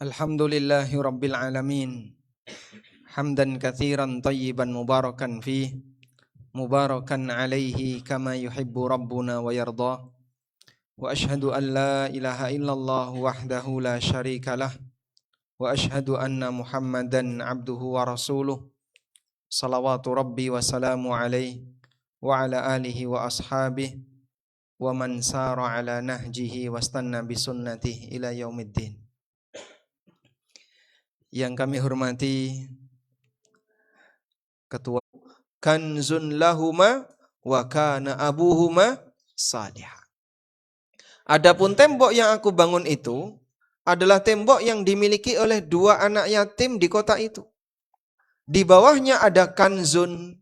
Alhamdulillahi Rabbil Alamin. Hamdan kathiran tayyiban mubarakan fih, mubarakan alaihi kama yuhibbu Rabbuna wa yardah. Wa ashhadu an la ilaha illallah wahdahu la sharika lah. Wa ashhadu anna Muhammadan abduhu wa rasuluh. Salawatu Rabbi wa salamu alaihi wa ala alihi wa ashabihi wa man sara ala nahjihi wastanna bisunnatihi ila yaumiddin. Yang kami hormati Ketua Kanzun lahuma wa kana abuhuma salihah. Adapun tembok yang aku bangun itu adalah tembok yang dimiliki oleh dua anak yatim di kota itu. Di bawahnya ada kanzun.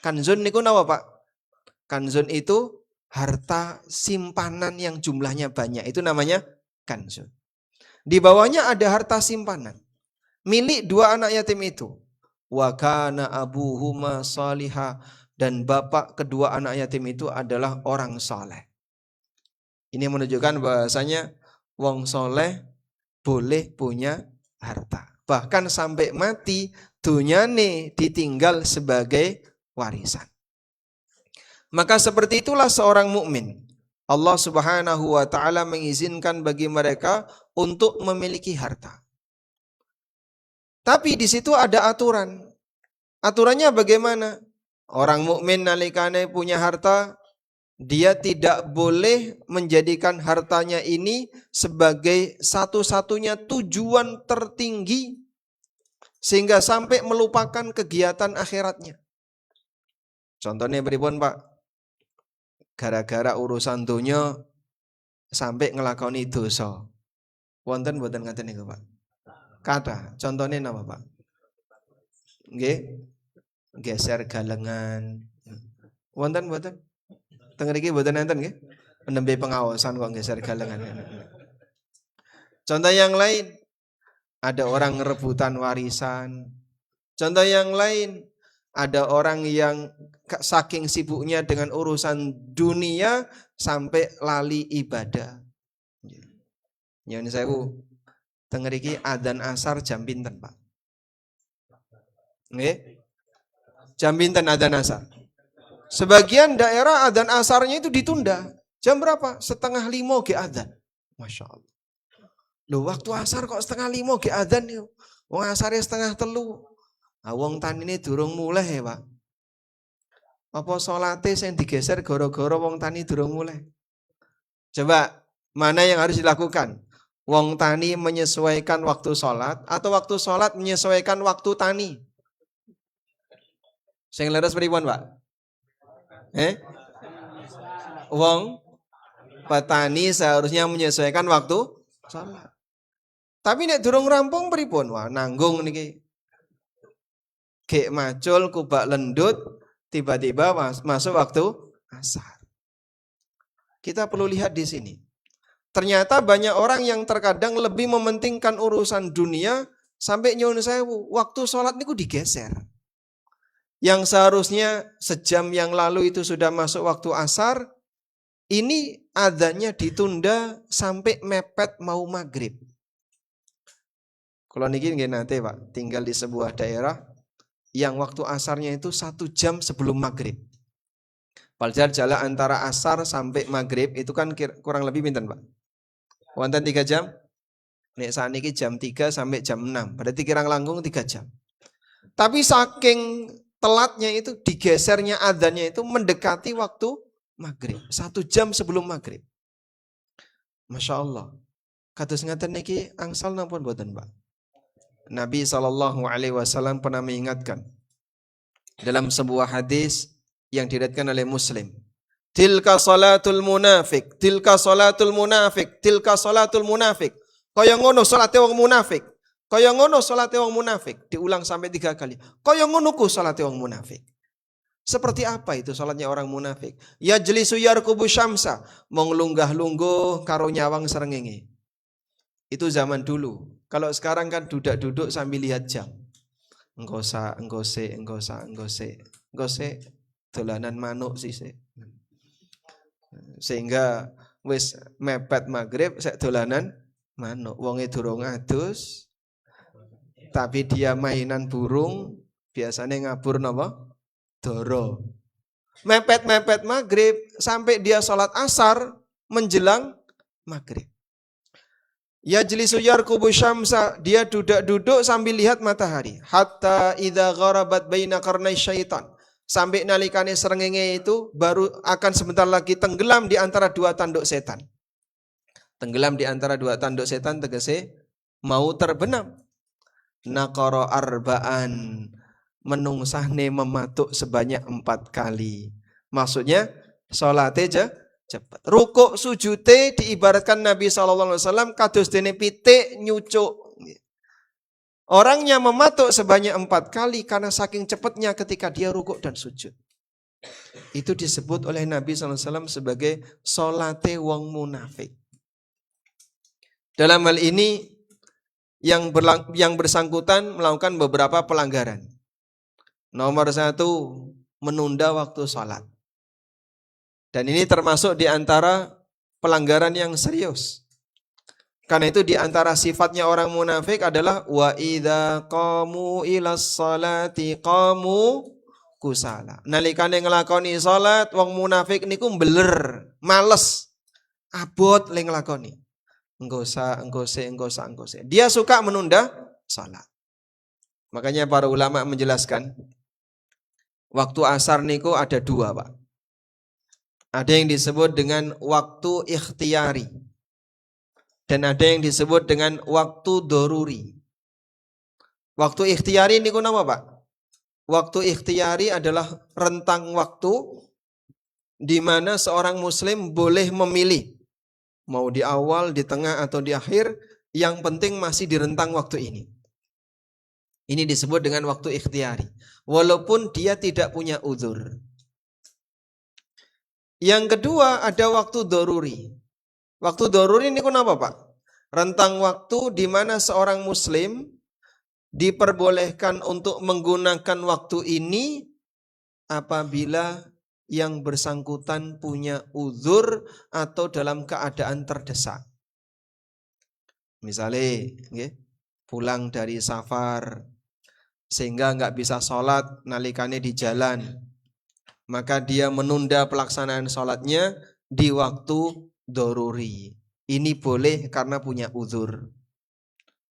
Kanzun niku napa, Pak? Kanzun itu harta simpanan yang jumlahnya banyak. Itu namanya kanzun. Di bawahnya ada harta simpanan milik dua anak yatim itu. Wa kana abuhuma salihah, dan bapak kedua anak yatim itu adalah orang soleh. Ini menunjukkan bahasanya wong soleh boleh punya harta. Bahkan sampai mati dunyane ditinggal sebagai warisan. Maka seperti itulah seorang mukmin. Allah Subhanahu wa taala mengizinkan bagi mereka untuk memiliki harta. Tapi di situ ada aturan. Aturannya bagaimana? Orang mukmin nalikane punya harta, dia tidak boleh menjadikan hartanya ini sebagai satu-satunya tujuan tertinggi sehingga sampai melupakan kegiatan akhiratnya. Contohnya pripun, Pak? Gara-gara urusan dunya sampai ngelakoni dosa. Wonten mboten ngaten niku, Pak? Kata, contohnya napa, Pak? Nggih. Geser galengan. Wonten mboten? Teng mriki mboten enten nggih? Penembe pengawasan kok geser galengan. Contoh yang lain, ada orang rebutan warisan. Contoh yang lain, ada orang yang saking sibuknya dengan urusan dunia sampai lali ibadah. Nyuwun sewu. Teng mriki adzan asar jam pinten, Pak? Nggih? Jam pinten adzan asar? Sebagian daerah adzan asarnya itu ditunda. Jam berapa? 4:30 ge adzan. Masya Allah. Loh, waktu asar kok 2:30 ge adzan yo. Wong asare 2:30. Ah wong tanine durung mulai ya, Pak. Apa salate sing digeser gara-gara wong tani durung mulai? Coba, mana yang harus dilakukan? Wong tani menyesuaikan waktu sholat atau waktu sholat menyesuaikan waktu tani? Sing leres pripun, Pak? Wong petani seharusnya menyesuaikan waktu sholat. Tapi nek durung rampung pripun? Wah, nanggung niki. Gek macul kubak lendut tiba-tiba masuk waktu asar. Kita perlu lihat di sini. Ternyata banyak orang yang terkadang lebih mementingkan urusan dunia sampai nyuwun sewu, waktu sholat niku digeser. Yang seharusnya sejam yang lalu itu sudah masuk waktu asar, ini adzannya ditunda sampai mepet mau maghrib. Kalau niki nggih nate, Pak, tinggal di sebuah daerah yang waktu asarnya itu 1 jam sebelum maghrib. Padahal jalan antara asar sampai maghrib itu kan kurang lebih pinten, Pak? Wonten 3 jam? Nek saniki jam 3 sampai jam 6. Berarti kirang langkung 3 jam. Tapi saking telatnya itu digesernya adzannya itu mendekati waktu maghrib. 1 jam sebelum maghrib. Masya Allah. Kados ngaten niki angsal napa mboten, Pak? Nabi SAW pernah mengingatkan dalam sebuah hadis yang diriwayatkan oleh Muslim. Tilka salatul munafik, tilka salatul munafik, tilka salatul munafik. Kaya ngono salate wong munafik. Kaya ngono salate wong munafik. Diulang sampai 3 kali. Kaya ngono ku salate wong munafik. Seperti apa itu salatnya orang munafik? Ya jelisu yarkubu syamsa, menglunggah-lungguh karo nyawang srengenge. Itu zaman dulu. Kalau sekarang kan duduk-duduk sambil lihat jam. Engkosa, enggose, engkosa, enggose. Enggose dolanan manuk sih. Sehingga wis mepet maghrib sek dolanan manuk. Wonge durung adus tapi dia mainan burung, biasanya ngabur napa? Doro. Mepet-mepet maghrib sampai dia sholat asar menjelang maghrib. Yajlisu yarkubu syamsa, dia duduk sambil lihat matahari. Hatta idza gharabat baina qarnai syaitan. Sampai nalikane srengenge itu baru akan sebentar lagi tenggelam di antara dua tanduk setan. Tenggelam di antara dua tanduk setan tegese mau terbenam. Naqara arba'an, menungsahne mematuk sebanyak 4 kali. Maksudnya sholatnya cepat. Rukuk sujute diibaratkan Nabi SAW kados dene pitik nyucuk. Orangnya mematuk sebanyak 4 kali karena saking cepatnya ketika dia rukuk dan sujud. Itu disebut oleh Nabi SAW sebagai sholate wong munafik. Dalam hal ini yang bersangkutan melakukan beberapa pelanggaran. Nomor 1, menunda waktu sholat. Dan ini termasuk di antara pelanggaran yang serius. Karena itu di antara sifatnya orang munafik adalah wa idza qamu ilas sholati qamu kusala. Nalikane nglakoni salat wong munafik niku mbeler, males, abot le nglakoni. Engko sa. Dia suka menunda salat. Makanya para ulama menjelaskan waktu asar niku ada 2, Pak. Ada yang disebut dengan waktu ikhtiyari dan ada yang disebut dengan waktu doruri. Waktu ikhtiyari niku napa, Pak? Waktu ikhtiyari adalah rentang waktu di mana seorang muslim boleh memilih mau di awal, di tengah atau di akhir, yang penting masih di rentang waktu ini. Ini disebut dengan waktu ikhtiyari. Walaupun dia tidak punya uzur. Yang kedua ada waktu doruri. Waktu doruri ini kenapa, Pak? Rentang waktu di mana seorang muslim diperbolehkan untuk menggunakan waktu ini apabila yang bersangkutan punya uzur atau dalam keadaan terdesak. Misalnya, pulang dari safar sehingga nggak bisa sholat nalikane di jalan, maka dia menunda pelaksanaan sholatnya di waktu doruri. Ini boleh karena punya uzur.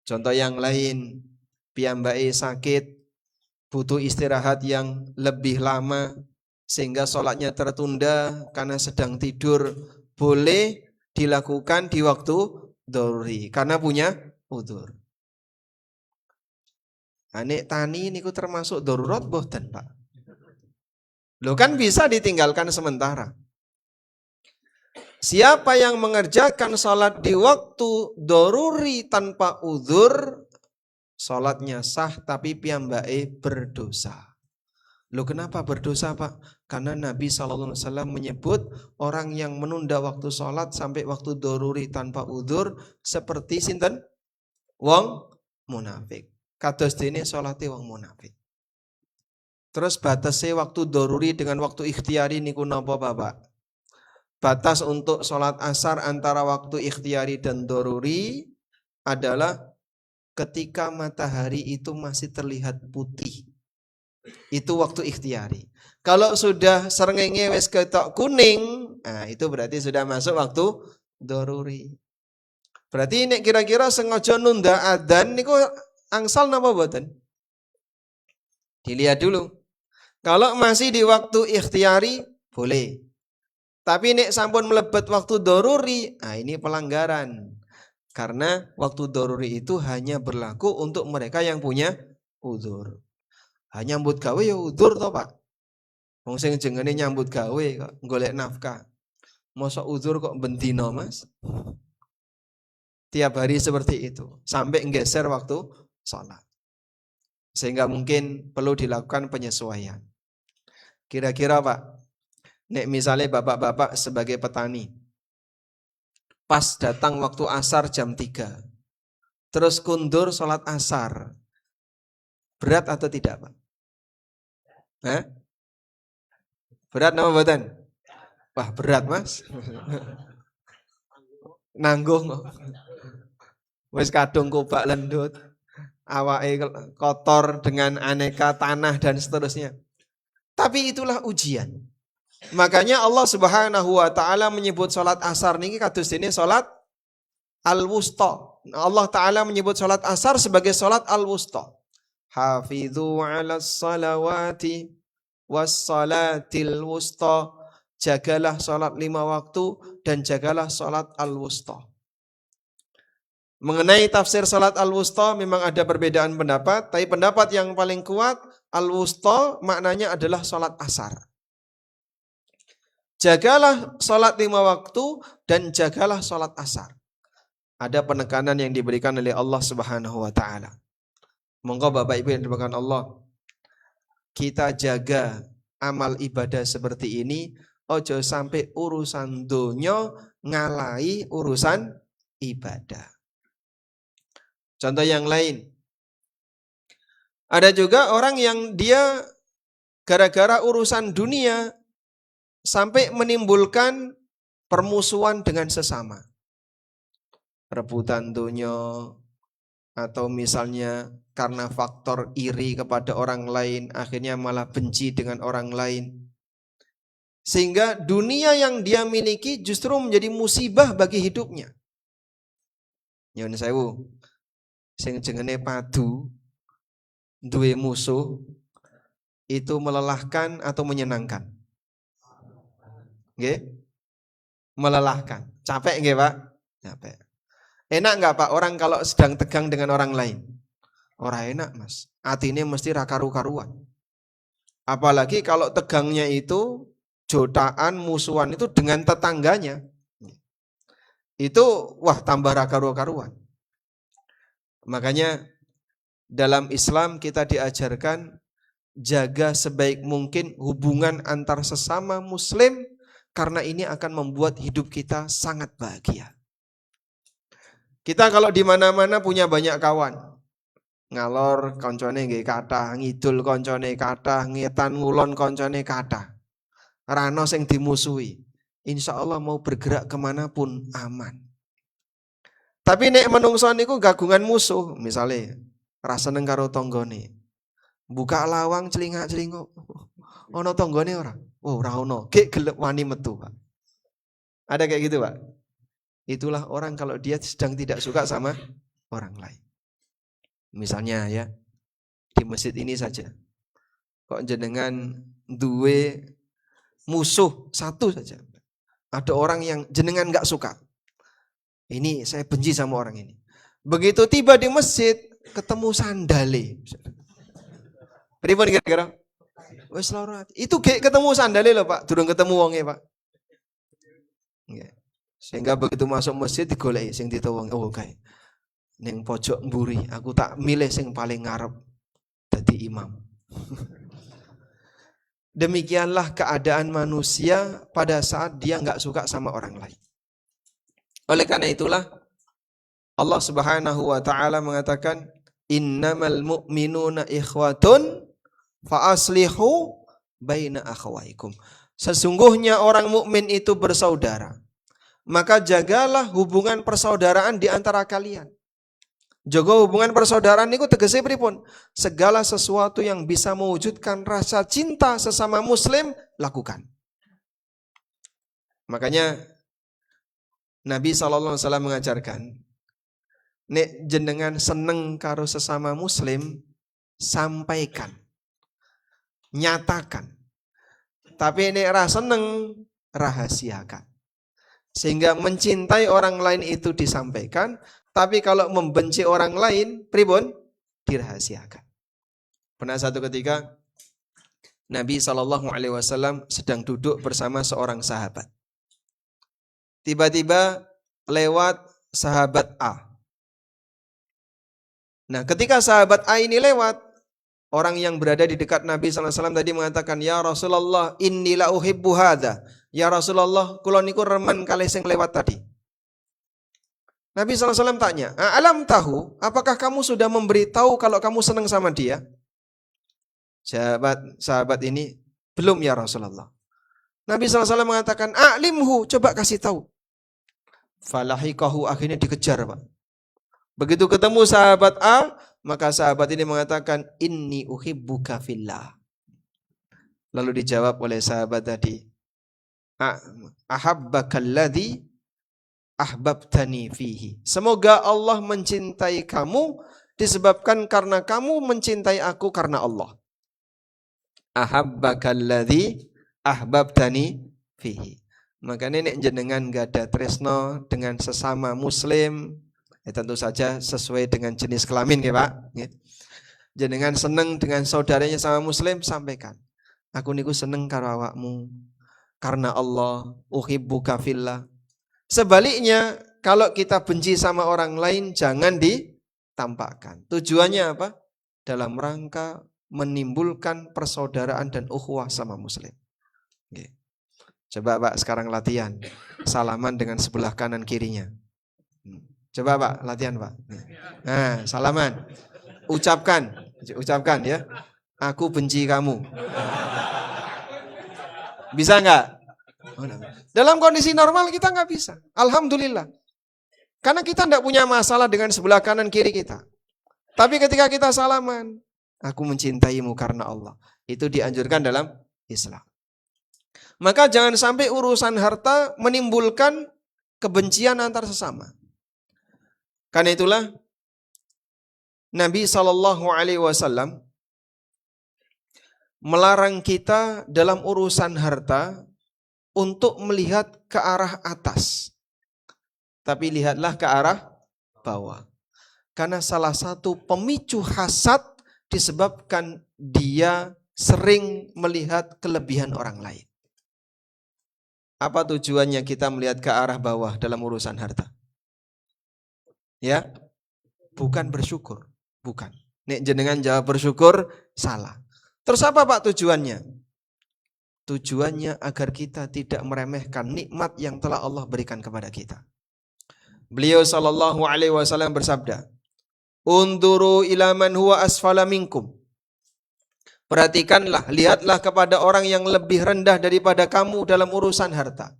Contoh yang lain, piyambake sakit, butuh istirahat yang lebih lama sehingga sholatnya tertunda karena sedang tidur, boleh dilakukan di waktu doruri karena punya uzur. Nek tani niku termasuk darurat boten, Pak. Loh kan bisa ditinggalkan sementara. Siapa yang mengerjakan sholat di waktu doruri tanpa uzur, sholatnya sah tapi piyambake berdosa. Loh kenapa berdosa, Pak? Karena Nabi SAW menyebut orang yang menunda waktu sholat sampai waktu doruri tanpa uzur seperti sinten? Wong munafik. Kados dene sholate wong munafik. Terus batasnya waktu doruri dengan waktu ikhtiyari niku napa, Bapak? Batas untuk sholat asar antara waktu ikhtiyari dan doruri adalah ketika matahari itu masih terlihat putih. Itu waktu ikhtiyari. Kalau sudah srengenge wis ketok kuning, nah itu berarti sudah masuk waktu doruri. Berarti ini kira-kira sengaja nunda adzan niku angsal napa mboten? Dilihat dulu. Kalau masih di waktu ikhtiyari boleh. Tapi nek sampun melebet waktu doruri, nah ini pelanggaran. Karena waktu doruri itu hanya berlaku untuk mereka yang punya uzur. Nyambut gawe ya uzur toh, Pak. Wong sing jenenge nyambut gawe kok golek nafkah. Mosok uzur kok bendino, Mas? Tiap hari seperti itu sampai nggeser waktu sholat. Sehingga mungkin perlu dilakukan penyesuaian. Kira-kira, Pak, nek misalnya bapak-bapak sebagai petani pas datang waktu asar jam 3 terus kundur sholat asar, berat atau tidak, Pak? Berat nama badan? Wah berat, Mas. nanggung. Wis kadung kubak lendut, awake kotor dengan aneka tanah dan seterusnya. Tapi itulah ujian. Makanya Allah Subhanahu wa taala menyebut salat asar niki kados dene salat al-wusta. Allah taala menyebut salat asar sebagai salat al-wusta. Hafidhu 'alas salawati was salatil wusta. Jagalah salat 5 waktu dan jagalah salat al-wusta. Mengenai tafsir salat al-wusta memang ada perbedaan pendapat, tapi pendapat yang paling kuat al-wusta maknanya adalah salat asar. Jagalah salat 5 waktu dan jagalah salat asar. Ada penekanan yang diberikan oleh Allah Subhanahu wa taala. Monggo Bapak Ibu yang dimuliakan Allah, kita jaga amal ibadah seperti ini, ojo sampai urusan donya ngalahi urusan ibadah. Contoh yang lain, ada juga orang yang dia gara-gara urusan dunia sampai menimbulkan permusuhan dengan sesama. Rebutan dunia, atau misalnya karena faktor iri kepada orang lain, akhirnya malah benci dengan orang lain. Sehingga dunia yang dia miliki justru menjadi musibah bagi hidupnya. Nyuwun sewu. Sing jenenge padu duwe musuh itu melelahkan atau menyenangkan? Nggih? Melelahkan. Capek nggih, Pak? Capek. Enak enggak Pak orang kalau sedang tegang dengan orang lain? Ora enak, Mas. Atine mesti ra karu-karuan. Apalagi kalau tegangnya itu jotaan, musuhan itu dengan tetangganya. Itu wah tambah ra karu-karuan. Makanya dalam Islam kita diajarkan jaga sebaik mungkin hubungan antar sesama muslim karena ini akan membuat hidup kita sangat bahagia. Kita kalau di mana-mana punya banyak kawan. Ngalor koncone nggih kathah, ngidul koncone kathah, ngetan ngulon koncone kathah. Rano sing dimusuhi. Insya Allah mau bergerak kemanapun aman. Tapi nek menungso niku gagungan musuh, misalnya ra seneng karo tanggane. Buka lawang celingak-celinguk. Ono tanggane ora? Oh, ora ono. Gek gelem wani metu, Pak. Ada kayak gitu, Pak. Itulah orang kalau dia sedang tidak suka sama orang lain. Misalnya ya, di masjid ini saja. Kok jenengan duwe musuh satu saja. Ada orang yang jenengan enggak suka. Ini saya benci sama orang ini. Begitu tiba di masjid, ketemu sandale. Pripun kira-kira? Wes lara. Itu ketemu sandale loh, Pak. Durung ketemu wonge, Pak. Nggih. Sehingga begitu masuk masjid digoleki sing ditawang. Oh, kae. Ning pojok mburi, aku tak milih sing paling ngarep dadi imam. Demikianlah keadaan manusia pada saat dia enggak suka sama orang lain. Oleh karena itulah Allah Subhanahu wa taala mengatakan innamal mu'minuna ikhwatun fa aslihu baina akhawaikum. Sesungguhnya orang mukmin itu bersaudara. Maka jagalah hubungan persaudaraan di antara kalian. Jaga hubungan persaudaraan niku tegese pripun? Segala sesuatu yang bisa mewujudkan rasa cinta sesama muslim lakukan. Makanya Nabi SAW mengajarkan, nek jenengan seneng karo sesama muslim, sampaikan, nyatakan. Tapi nek ra seneng, rahasiakan. Sehingga mencintai orang lain itu disampaikan, tapi kalau membenci orang lain, pripun? Dirahasiakan. Pernah satu ketika Nabi SAW sedang duduk bersama seorang sahabat. Tiba-tiba lewat sahabat A. Nah, ketika sahabat A ini lewat, orang yang berada di dekat Nabi SAW tadi mengatakan, ya Rasulullah, inni la uhibbu hadha. Ya Rasulullah, kula niku remen kalih sing lewat tadi. Nabi SAW tanya, alam tahu, apakah kamu sudah memberitahu kalau kamu senang sama dia? Sahabat ini, belum ya Rasulullah. Nabi SAW mengatakan, a'limhu, coba kasih tahu. Falahiqahu, akhirnya dikejar, Pak. Begitu ketemu sahabat A, maka sahabat ini mengatakan, inni uhibbuka fillah. Lalu dijawab oleh sahabat tadi, ahabbakalladzi ahbabtani fihi. Semoga Allah mencintai kamu disebabkan karena kamu mencintai aku karena Allah. Ahabbakalladzi ahbabtani fihi. Maka nenek jenengan gak ada tresno dengan sesama muslim, ya tentu saja sesuai dengan jenis kelamin ya Pak. Jenengan seneng dengan saudaranya sama muslim, sampaikan, aku niku seneng karo awakmu karena Allah, uhibbuka fillah. Sebaliknya, kalau kita benci sama orang lain jangan ditampakkan. Tujuannya apa? Dalam rangka menimbulkan persaudaraan dan ukhuwah sama muslim. Coba Pak sekarang latihan salaman dengan sebelah kanan kirinya. Coba Pak latihan Pak. Nah salaman, ucapkan ya. Aku benci kamu. Bisa nggak? Dalam kondisi normal kita nggak bisa. Alhamdulillah. Karena kita nggak punya masalah dengan sebelah kanan kiri kita. Tapi ketika kita salaman, aku mencintaimu karena Allah. Itu dianjurkan dalam Islam. Maka jangan sampai urusan harta menimbulkan kebencian antar sesama. Karena itulah Nabi SAW melarang kita dalam urusan harta untuk melihat ke arah atas. Tapi lihatlah ke arah bawah. Karena salah satu pemicu hasad disebabkan dia sering melihat kelebihan orang lain. Apa tujuannya kita melihat ke arah bawah dalam urusan harta? Ya, bukan bersyukur, bukan. Nek jenengan jawab bersyukur, salah. Terus apa Pak tujuannya? Tujuannya agar kita tidak meremehkan nikmat yang telah Allah berikan kepada kita. Beliau SAW bersabda, "Unduru ila man huwa asfala minkum." Perhatikanlah, lihatlah kepada orang yang lebih rendah daripada kamu dalam urusan harta.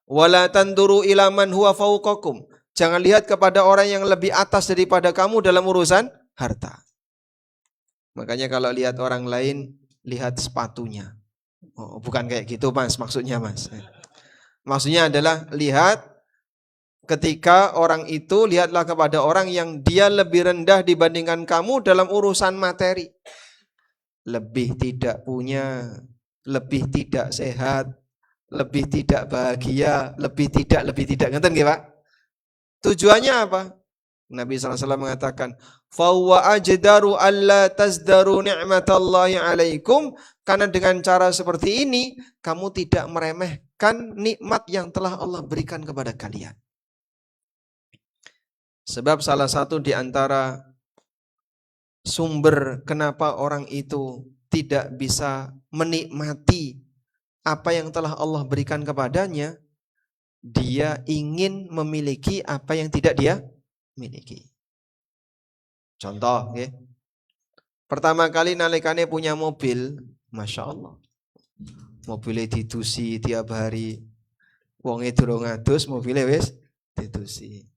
Wala tanduru ila man huwa fawqakum. Jangan lihat kepada orang yang lebih atas daripada kamu dalam urusan harta. Makanya kalau lihat orang lain, lihat sepatunya. Oh, bukan kayak gitu Mas, maksudnya Mas. Maksudnya adalah lihat ketika orang itu, lihatlah kepada orang yang dia lebih rendah dibandingkan kamu dalam urusan materi. Lebih tidak punya, lebih tidak sehat, lebih tidak bahagia, lebih tidak. Ngerti nggih Pak? Tujuannya apa? Nabi SAW mengatakan, "Fahuwa ajdaru alla tazdaru ni'matallahi alaikum." Karena dengan cara seperti ini, kamu tidak meremehkan nikmat yang telah Allah berikan kepada kalian. Sebab salah satu di antara sumber kenapa orang itu tidak bisa menikmati apa yang telah Allah berikan kepadanya, dia ingin memiliki apa yang tidak dia miliki. Contoh, okay? Pertama kali nalikane punya mobil, Masya Allah, mobilnya ditusi tiap hari, wonge durung adus, mobilnya wis ditusi.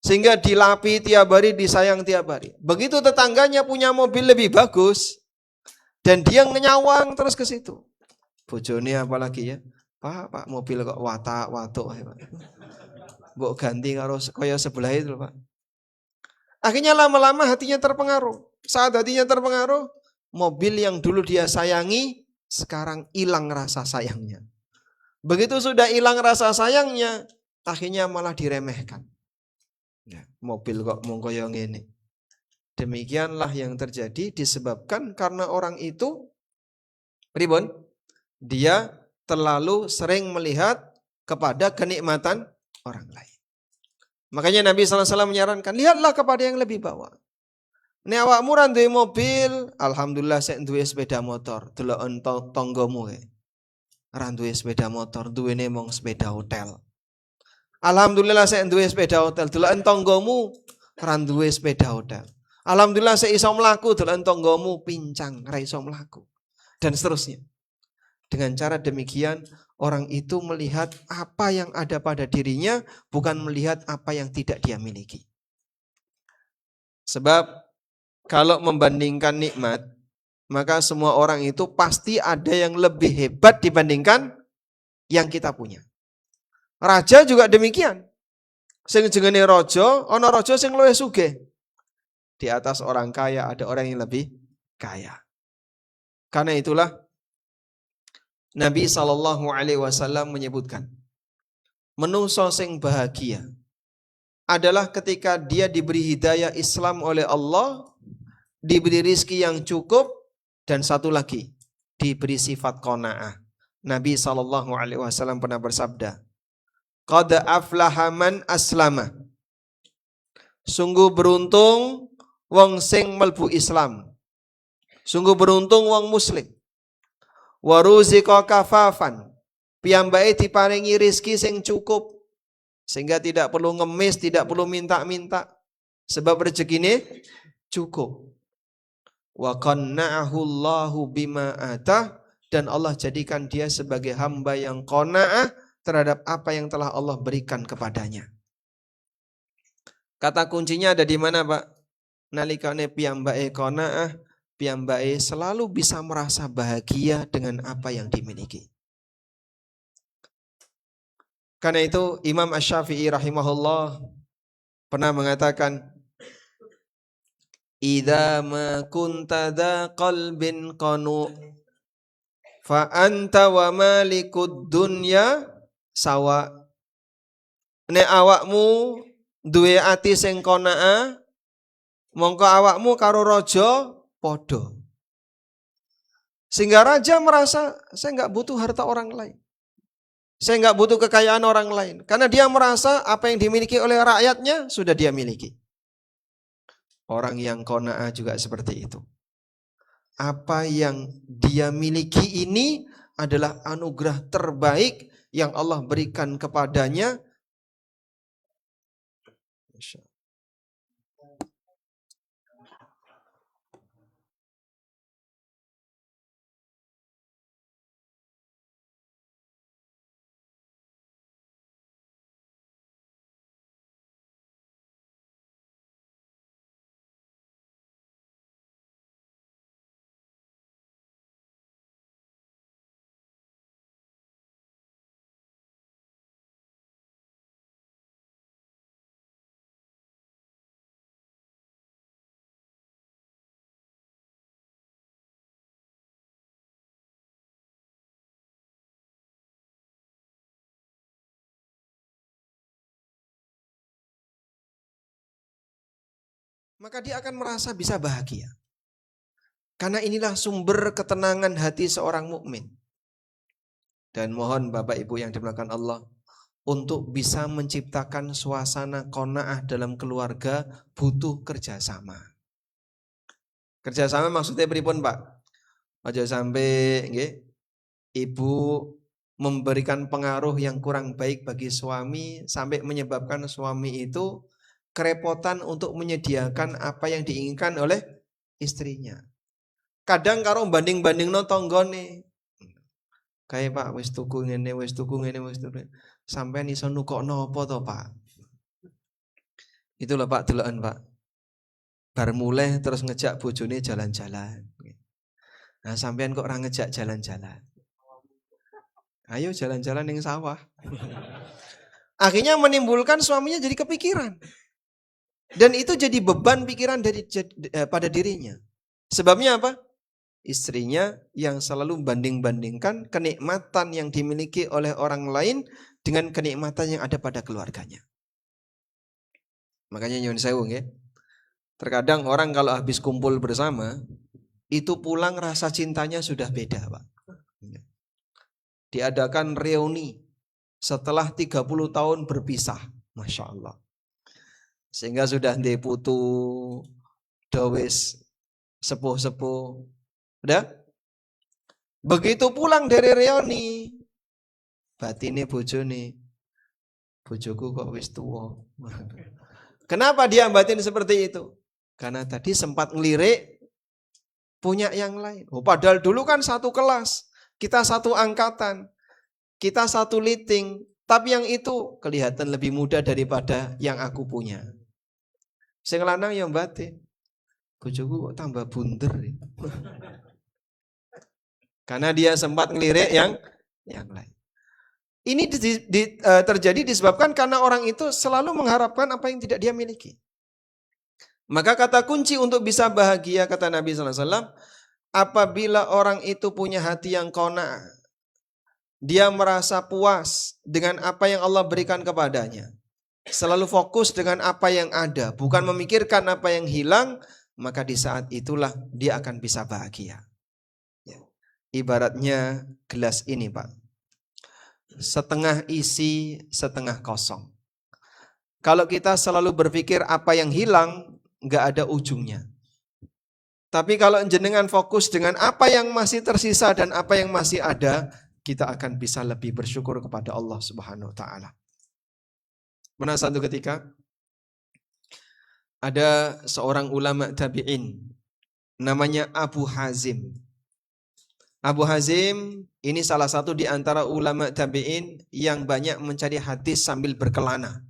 Sehingga dilapi tiap hari, disayang tiap hari. Begitu tetangganya punya mobil lebih bagus, dan dia nyawang terus ke situ. Bojone apalagi ya, Pak mobil kok watak-watuk. Mbok ganti kaya sebelah itu Pak. Akhirnya lama-lama hatinya terpengaruh. Saat hatinya terpengaruh, mobil yang dulu dia sayangi, sekarang hilang rasa sayangnya. Begitu sudah hilang rasa sayangnya, akhirnya malah diremehkan. Ya, mobil kok mung kaya ngene. Demikianlah yang terjadi disebabkan karena orang itu pripun? Dia terlalu sering melihat kepada kenikmatan orang lain. Makanya Nabi SAW menyarankan, lihatlah kepada yang lebih bawah. Nek awakmu ra duwe mobil, alhamdulillah sik duwe sepeda motor, delokon tanggamu kae. Ra duwe sepeda motor, duwene mung sepeda hotel. Alhamdulillah saya duwe sepeda hotel, deloken tanggamu ra duwe sepeda hotel. Alhamdulillah saya iso mlaku, deloken tanggamu pincang ra iso mlaku. Dan seterusnya. Dengan cara demikian orang itu melihat apa yang ada pada dirinya, bukan melihat apa yang tidak dia miliki. Sebab kalau membandingkan nikmat, maka semua orang itu pasti ada yang lebih hebat dibandingkan yang kita punya. Raja juga demikian. Sing jenenge raja, ana raja sing luwih sugih. Di atas orang kaya ada orang yang lebih kaya. Karena itulah Nabi SAW menyebutkan, menungso sing bahagia adalah ketika dia diberi hidayah Islam oleh Allah, diberi rizki yang cukup, dan satu lagi, diberi sifat qanaah. Nabi SAW pernah bersabda, qad aflaha man aslama. Sungguh beruntung wong sing melbu Islam. Sungguh beruntung wong muslim. Wa ruziqa kafafan. Piyambake diparingi rizki sing cukup sehingga tidak perlu ngemis, tidak perlu minta-minta sebab rezekine cukup. Wa qanna'ahu Allahu bima atah, dan Allah jadikan dia sebagai hamba yang qanaah terhadap apa yang telah Allah berikan kepadanya. Kata kuncinya ada di mana, Pak? Nalikane piyambake qanaah, piyambake selalu bisa merasa bahagia dengan apa yang dimiliki. Karena itu Imam Asy-Syafi'i rahimahullah pernah mengatakan, idza ma kunta dza qalbin qanu fa anta wa malikud dunya sawa. Nek awakmu duwe ati sing qanaah, mongko awakmu karo raja padha. Sehingga raja merasa, saya enggak butuh harta orang lain. Saya enggak butuh kekayaan orang lain. Karena dia merasa apa yang dimiliki oleh rakyatnya sudah dia miliki. Orang yang qanaah juga seperti itu. Apa yang dia miliki ini adalah anugerah terbaik yang Allah berikan kepadanya. Maka dia akan merasa bisa bahagia. Karena inilah sumber ketenangan hati seorang mukmin. Dan mohon Bapak Ibu yang dimuliakan Allah, untuk bisa menciptakan suasana qanaah dalam keluarga butuh kerjasama. Kerjasama maksudnya pripun, Pak? Aja sampai nggih, ibu memberikan pengaruh yang kurang baik bagi suami sampai menyebabkan suami itu kerepotan untuk menyediakan apa yang diinginkan oleh istrinya. Kadang karo banding-bandingno tanggane. Kayak Pak wis tuku ngene, wis tuku ngene, wis tuku. Sampeyan iso nukokno apa to, Pak? Itulah Pak deloken, Pak. Bar mulai terus ngejak bojone jalan-jalan. Nah, sampeyan kok ora ngejak jalan-jalan? Ayo jalan-jalan ning sawah. Akhirnya menimbulkan suaminya jadi kepikiran. Dan itu jadi beban pikiran pada dirinya. Sebabnya apa? Istrinya yang selalu banding-bandingkan kenikmatan yang dimiliki oleh orang lain dengan kenikmatan yang ada pada keluarganya. Makanya nyuwun sewu nggih. Terkadang orang kalau habis kumpul bersama, itu pulang rasa cintanya sudah beda, Pak. Diadakan reuni setelah 30 tahun berpisah. Masya Allah. Sehingga sudah ndek putu, dawis, sepuh-sepuh. Udah? Begitu pulang dari reuni, batine bojone, bojoku kok wis tua. Kenapa dia batin seperti itu? Karena tadi sempat ngelirik punya yang lain. Oh, padahal dulu kan satu kelas, kita satu angkatan. Kita satu liting, tapi yang itu kelihatan lebih mudah daripada yang aku punya. Sing lanang yang batin, bojoku kok tambah bunder. Karena dia sempat ngelirik yang lain. Ini terjadi disebabkan karena orang itu selalu mengharapkan apa yang tidak dia miliki. Maka kata kunci untuk bisa bahagia, kata Nabi SAW, apabila orang itu punya hati yang qanaah, dia merasa puas dengan apa yang Allah berikan kepadanya, selalu fokus dengan apa yang ada, bukan memikirkan apa yang hilang, maka di saat itulah dia akan bisa bahagia. Ya. Ibaratnya gelas ini, Pak, setengah isi, setengah kosong. Kalau kita selalu berpikir apa yang hilang, nggak ada ujungnya. Tapi kalau jenengan fokus dengan apa yang masih tersisa dan apa yang masih ada, kita akan bisa lebih bersyukur kepada Allah Subhanahu wa taala. Pernah satu ketika ada seorang ulama tabi'in namanya Abu Hazim. Abu Hazim ini salah satu di antara ulama tabi'in yang banyak mencari hadis sambil berkelana.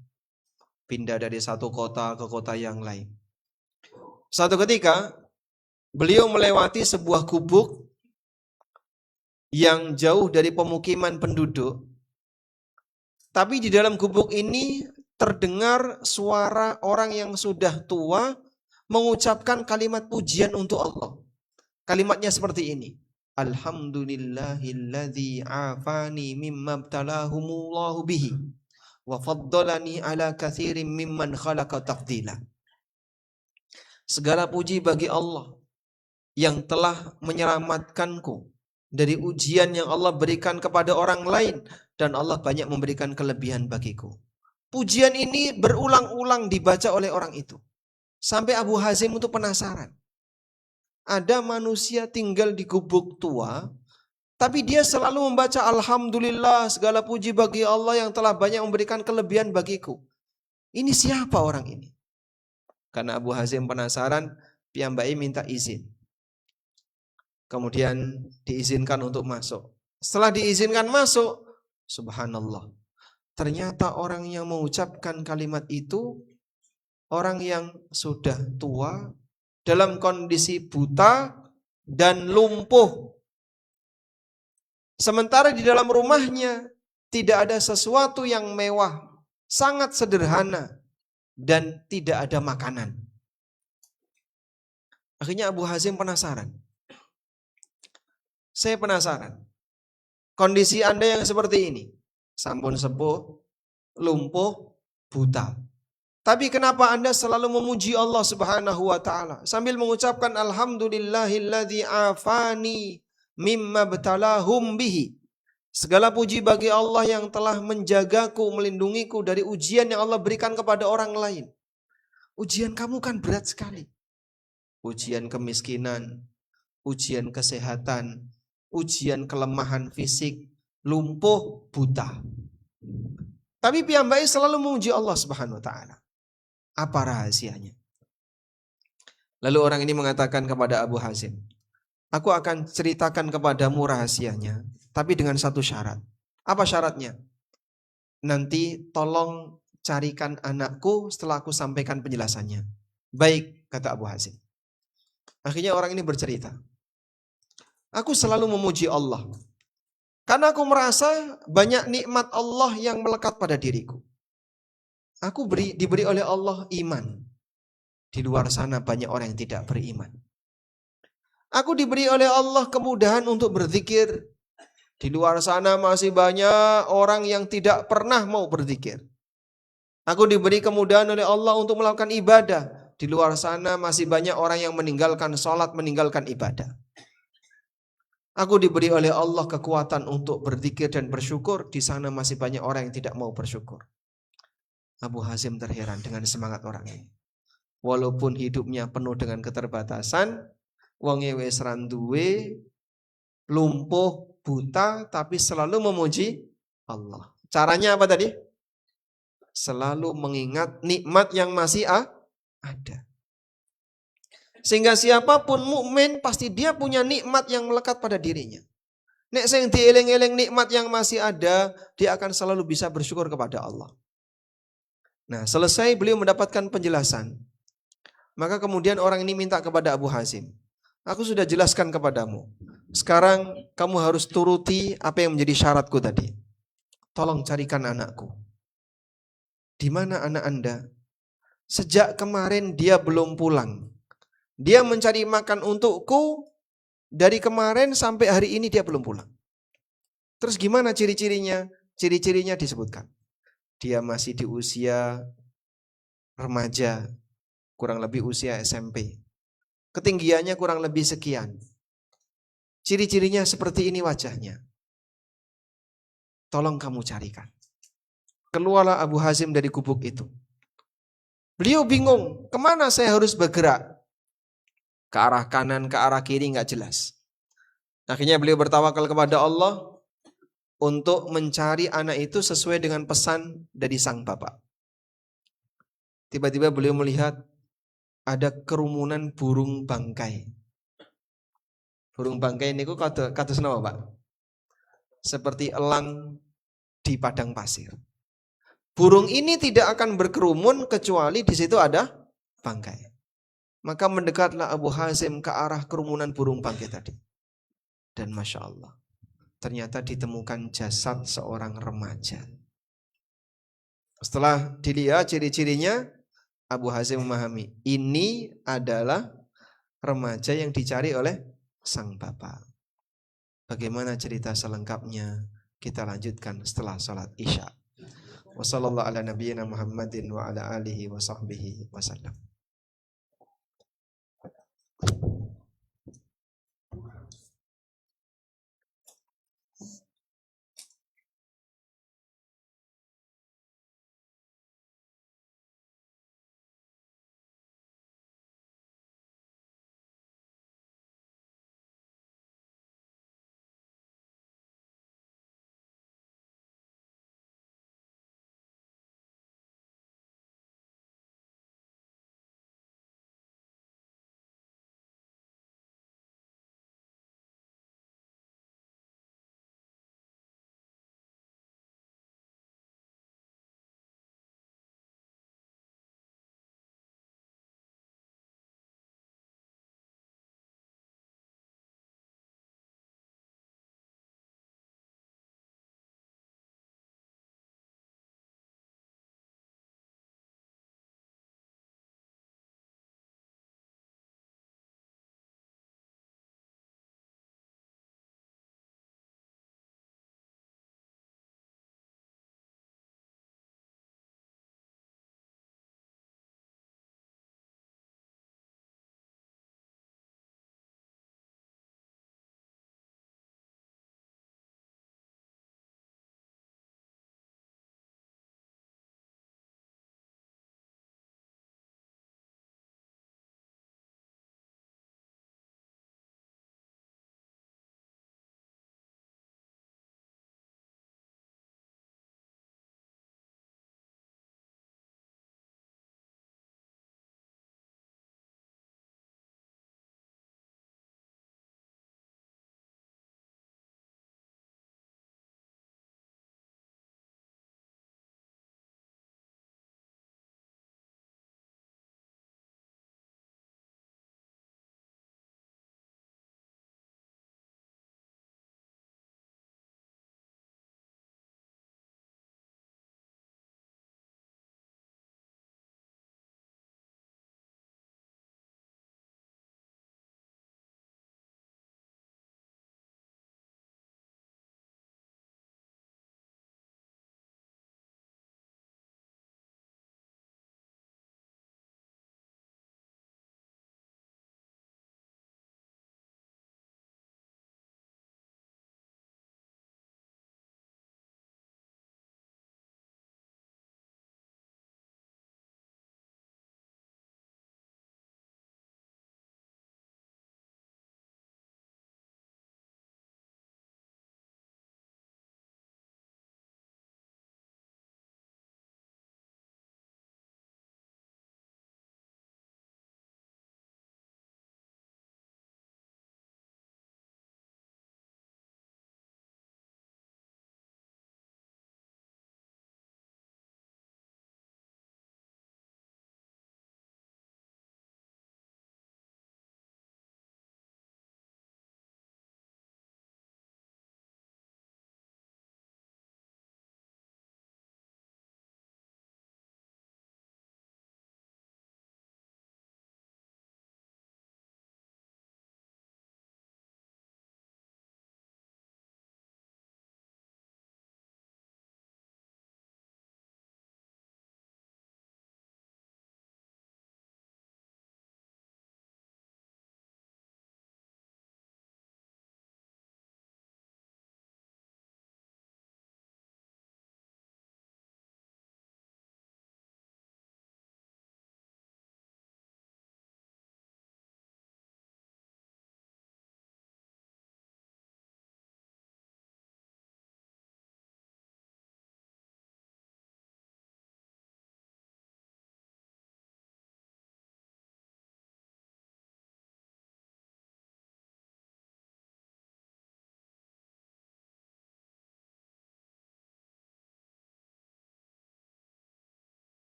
Pindah dari satu kota ke kota yang lain. Satu ketika beliau melewati sebuah gubuk yang jauh dari pemukiman penduduk. Tapi di dalam gubuk ini terdengar suara orang yang sudah tua mengucapkan kalimat pujian untuk Allah. Kalimatnya seperti ini. Alhamdulillahilladzi afani mimma btalahumullahu bihi wa faddalani ala katsirin mimman khalaqa tafdila. Segala puji bagi Allah yang telah menyelamatkanku dari ujian yang Allah berikan kepada orang lain, dan Allah banyak memberikan kelebihan bagiku. Pujian ini berulang-ulang dibaca oleh orang itu sampai Abu Hazim itu penasaran. Ada manusia tinggal di gubuk tua, tapi dia selalu membaca Alhamdulillah, segala puji bagi Allah yang telah banyak memberikan kelebihan bagiku. Ini siapa orang ini? Karena Abu Hazim penasaran, piyambai minta izin. Kemudian diizinkan untuk masuk. Setelah diizinkan masuk, subhanallah, ternyata orang yang mengucapkan kalimat itu orang yang sudah tua, dalam kondisi buta dan lumpuh. Sementara di dalam rumahnya tidak ada sesuatu yang mewah, sangat sederhana, dan tidak ada makanan. Akhirnya Abu Hazim penasaran. Saya penasaran, kondisi Anda yang seperti ini, sampun sepuh, lumpuh, buta. Tapi kenapa Anda selalu memuji Allah Subhanahu wa taala sambil mengucapkan alhamdulillahilladzi afani mimma btalahum bihi. Segala puji bagi Allah yang telah menjagaku, melindungiku dari ujian yang Allah berikan kepada orang lain. Ujian kamu kan berat sekali. Ujian kemiskinan, ujian kesehatan, ujian kelemahan fisik, lumpuh, buta. Tapi piyambai selalu memuji Allah Subhanahu wa taala. Apa rahasianya? Lalu orang ini mengatakan kepada Abu Hazim, aku akan ceritakan kepadamu rahasianya, tapi dengan satu syarat. Apa syaratnya? Nanti tolong carikan anakku setelah aku sampaikan penjelasannya. Baik, kata Abu Hazim. Akhirnya orang ini bercerita. Aku selalu memuji Allah, karena aku merasa banyak nikmat Allah yang melekat pada diriku. Aku diberi oleh Allah iman. Di luar sana banyak orang yang tidak beriman. Aku diberi oleh Allah kemudahan untuk berzikir. Di luar sana masih banyak orang yang tidak pernah mau berzikir. Aku diberi kemudahan oleh Allah untuk melakukan ibadah. Di luar sana masih banyak orang yang meninggalkan sholat, meninggalkan ibadah. Aku diberi oleh Allah kekuatan untuk berzikir dan bersyukur. Di sana masih banyak orang yang tidak mau bersyukur. Abu Hazim terheran dengan semangat orang ini. Walaupun hidupnya penuh dengan keterbatasan, wonge wis randuwe, lumpuh, buta, tapi selalu memuji Allah. Caranya apa tadi? Selalu mengingat nikmat yang masih ada. Sehingga siapapun mukmin pasti dia punya nikmat yang melekat pada dirinya. Nek sing dieling-eling nikmat yang masih ada, dia akan selalu bisa bersyukur kepada Allah. Nah, selesai beliau mendapatkan penjelasan. Maka kemudian orang ini minta kepada Abu Hazim, aku sudah jelaskan kepadamu. Sekarang kamu harus turuti apa yang menjadi syaratku tadi. Tolong carikan anakku. Di mana anak Anda? Sejak kemarin dia belum pulang. Dia mencari makan untukku dari kemarin sampai hari ini dia belum pulang. Terus gimana ciri-cirinya? Ciri-cirinya disebutkan. Dia masih di usia remaja, kurang lebih usia SMP. Ketinggiannya kurang lebih sekian. Ciri-cirinya seperti ini wajahnya. Tolong kamu carikan. Keluarlah Abu Hazim dari gubuk itu. Beliau bingung, kemana saya harus bergerak? Ke arah kanan, ke arah kiri, nggak jelas. Akhirnya beliau bertawakal kepada Allah untuk mencari anak itu sesuai dengan pesan dari sang bapak. Tiba-tiba beliau melihat ada kerumunan burung bangkai. Burung bangkai ini kata senapa, Pak? Seperti elang di padang pasir. Burung ini tidak akan berkerumun kecuali di situ ada bangkai. Maka mendekatlah Abu Hazim ke arah kerumunan burung bangkai tadi. Dan Masya Allah, ternyata ditemukan jasad seorang remaja. Setelah dilihat ciri-cirinya, Abu Hazim memahami, ini adalah remaja yang dicari oleh sang bapak. Bagaimana cerita selengkapnya? Kita lanjutkan setelah sholat Isya. Wassallallahu ala nabiyyina Muhammadin wa ala alihi wa sahbihi wasallam.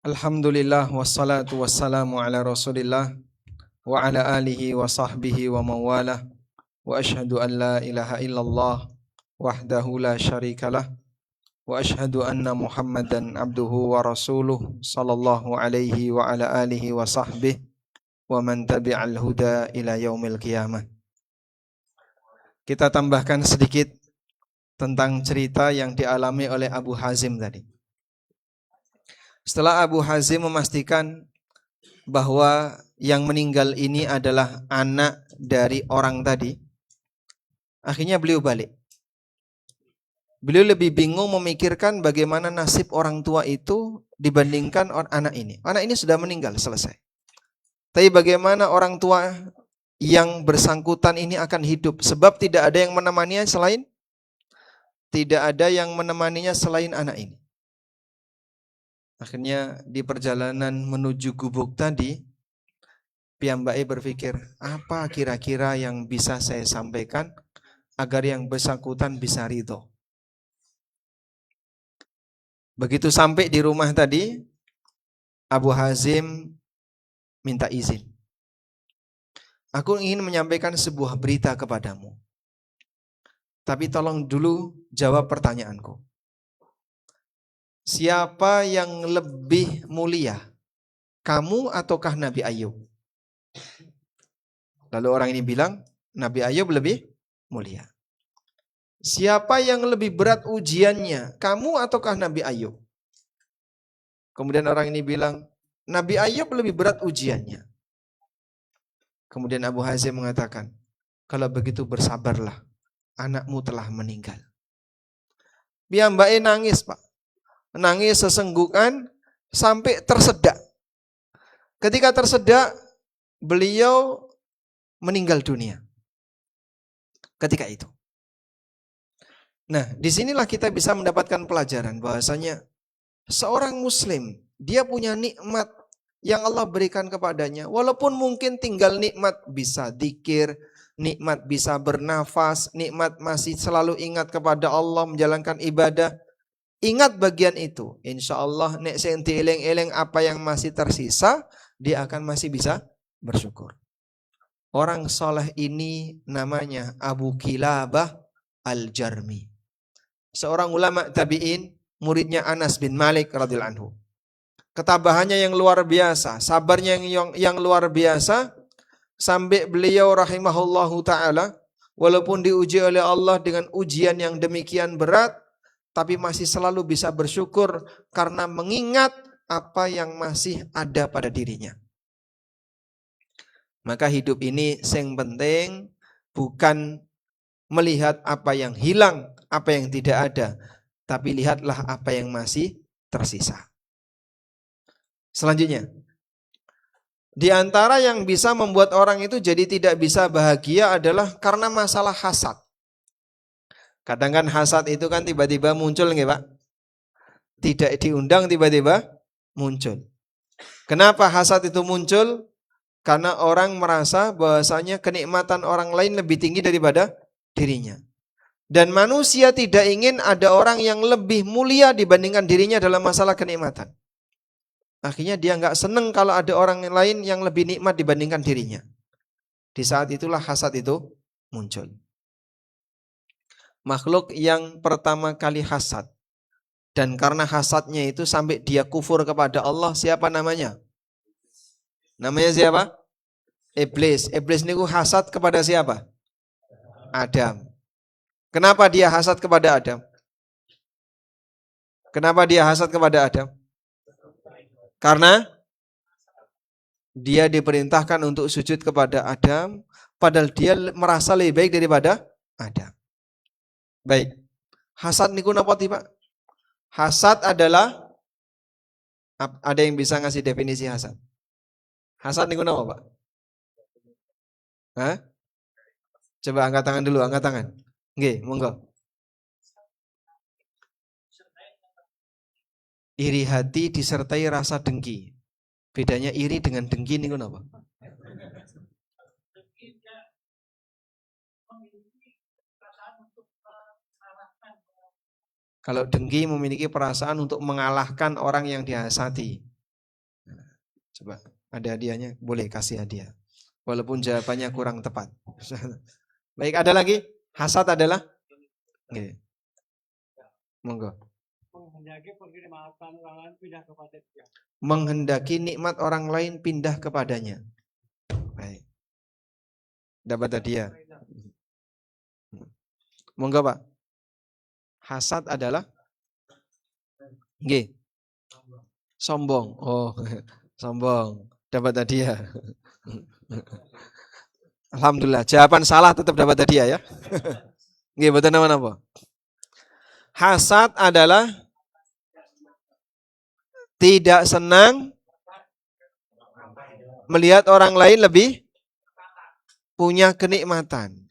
Alhamdulillah wassalatu wassalamu ala Rasulillah wa ala alihi wa sahbihi wa mawalah wa ashhadu an la ilaha illallah wahdahu la syarikalah wa ashhadu anna Muhammadan abduhu wa rasuluh sallallahu alaihi wa ala alihi wa sahbihi wa man tabi'al huda ila yaumil qiyamah. Kita tambahkan sedikit tentang cerita yang dialami oleh Abu Hazim tadi. Setelah Abu Hazim memastikan bahwa yang meninggal ini adalah anak dari orang tadi, akhirnya beliau balik. Beliau lebih bingung memikirkan bagaimana nasib orang tua itu dibandingkan anak ini. Anak ini sudah meninggal, selesai. Tapi bagaimana orang tua yang bersangkutan ini akan hidup? Sebab tidak ada yang menemaninya selain anak ini. Akhirnya di perjalanan menuju gubuk tadi, piyambake berpikir, apa kira-kira yang bisa saya sampaikan agar yang bersangkutan bisa ridho. Begitu sampai di rumah tadi, Abu Hazim minta izin. Aku ingin menyampaikan sebuah berita kepadamu. Tapi tolong dulu jawab pertanyaanku. Siapa yang lebih mulia? Kamu ataukah Nabi Ayub? Lalu orang ini bilang, Nabi Ayub lebih mulia. Siapa yang lebih berat ujiannya? Kamu ataukah Nabi Ayub? Kemudian orang ini bilang, Nabi Ayub lebih berat ujiannya. Kemudian Abu Hazim mengatakan, kalau begitu bersabarlah, anakmu telah meninggal. Piyambake nangis, Pak. Nangis sesenggukan sampai tersedak. Ketika tersedak, beliau meninggal dunia. Ketika itu. Nah, disinilah kita bisa mendapatkan pelajaran bahwasanya seorang muslim, dia punya nikmat yang Allah berikan kepadanya. Walaupun mungkin tinggal nikmat bisa dzikir, nikmat bisa bernafas, nikmat masih selalu ingat kepada Allah, menjalankan ibadah. Ingat bagian itu. Insya Allah nek sing dieling-eling apa yang masih tersisa, dia akan masih bisa bersyukur. Orang soleh ini namanya Abu Kilabah Al-Jarmi. Seorang ulama tabi'in, muridnya Anas bin Malik radhiyallahu anhu. Ketabahannya yang luar biasa, sabarnya yang luar biasa, sampai beliau rahimahullahu ta'ala, walaupun diuji oleh Allah dengan ujian yang demikian berat, tapi masih selalu bisa bersyukur karena mengingat apa yang masih ada pada dirinya. Maka hidup ini yang penting bukan melihat apa yang hilang, apa yang tidak ada, tapi lihatlah apa yang masih tersisa. Selanjutnya, di antara yang bisa membuat orang itu jadi tidak bisa bahagia adalah karena masalah hasad. Kadang kan hasad itu kan tiba-tiba muncul nggih Pak? Tidak diundang tiba-tiba muncul. Kenapa hasad itu muncul? Karena orang merasa bahwasanya kenikmatan orang lain lebih tinggi daripada dirinya. Dan manusia tidak ingin ada orang yang lebih mulia dibandingkan dirinya dalam masalah kenikmatan. Akhirnya dia nggak seneng kalau ada orang lain yang lebih nikmat dibandingkan dirinya. Di saat itulah hasad itu muncul. Makhluk yang pertama kali hasad, dan karena hasadnya itu sampai dia kufur kepada Allah, siapa namanya? Namanya siapa? Iblis. Iblis niku hasad kepada siapa? Adam. Kenapa dia hasad kepada Adam? Kenapa dia hasad kepada Adam? Karena dia diperintahkan untuk sujud kepada Adam, padahal dia merasa lebih baik daripada Adam. Baik. Hasad niku napa Pak? Hasad adalah, ada yang bisa ngasih definisi hasad? Hasad niku napa Pak? Hah? Coba angkat tangan dulu, angkat tangan. Nggih, monggo. Iri hati disertai rasa dengki. Bedanya iri dengan dengki niku napa? Kalau dengki memiliki perasaan untuk mengalahkan orang yang dihasati. Coba, ada hadiahnya, boleh kasih hadiah. Walaupun jawabannya kurang tepat. Baik, ada lagi? Hasad adalah? Oke. Monggo. Menghendaki nikmat orang lain pindah kepadanya. Baik. Dapat hadiah. Monggo Pak. Hasad adalah? Nggih. Sombong. Oh, sombong. Dapat hadiah. Alhamdulillah. Jawaban salah tetap dapat hadiah ya. Nggih, mboten napa-napa. Hasad adalah tidak senang melihat orang lain lebih punya kenikmatan.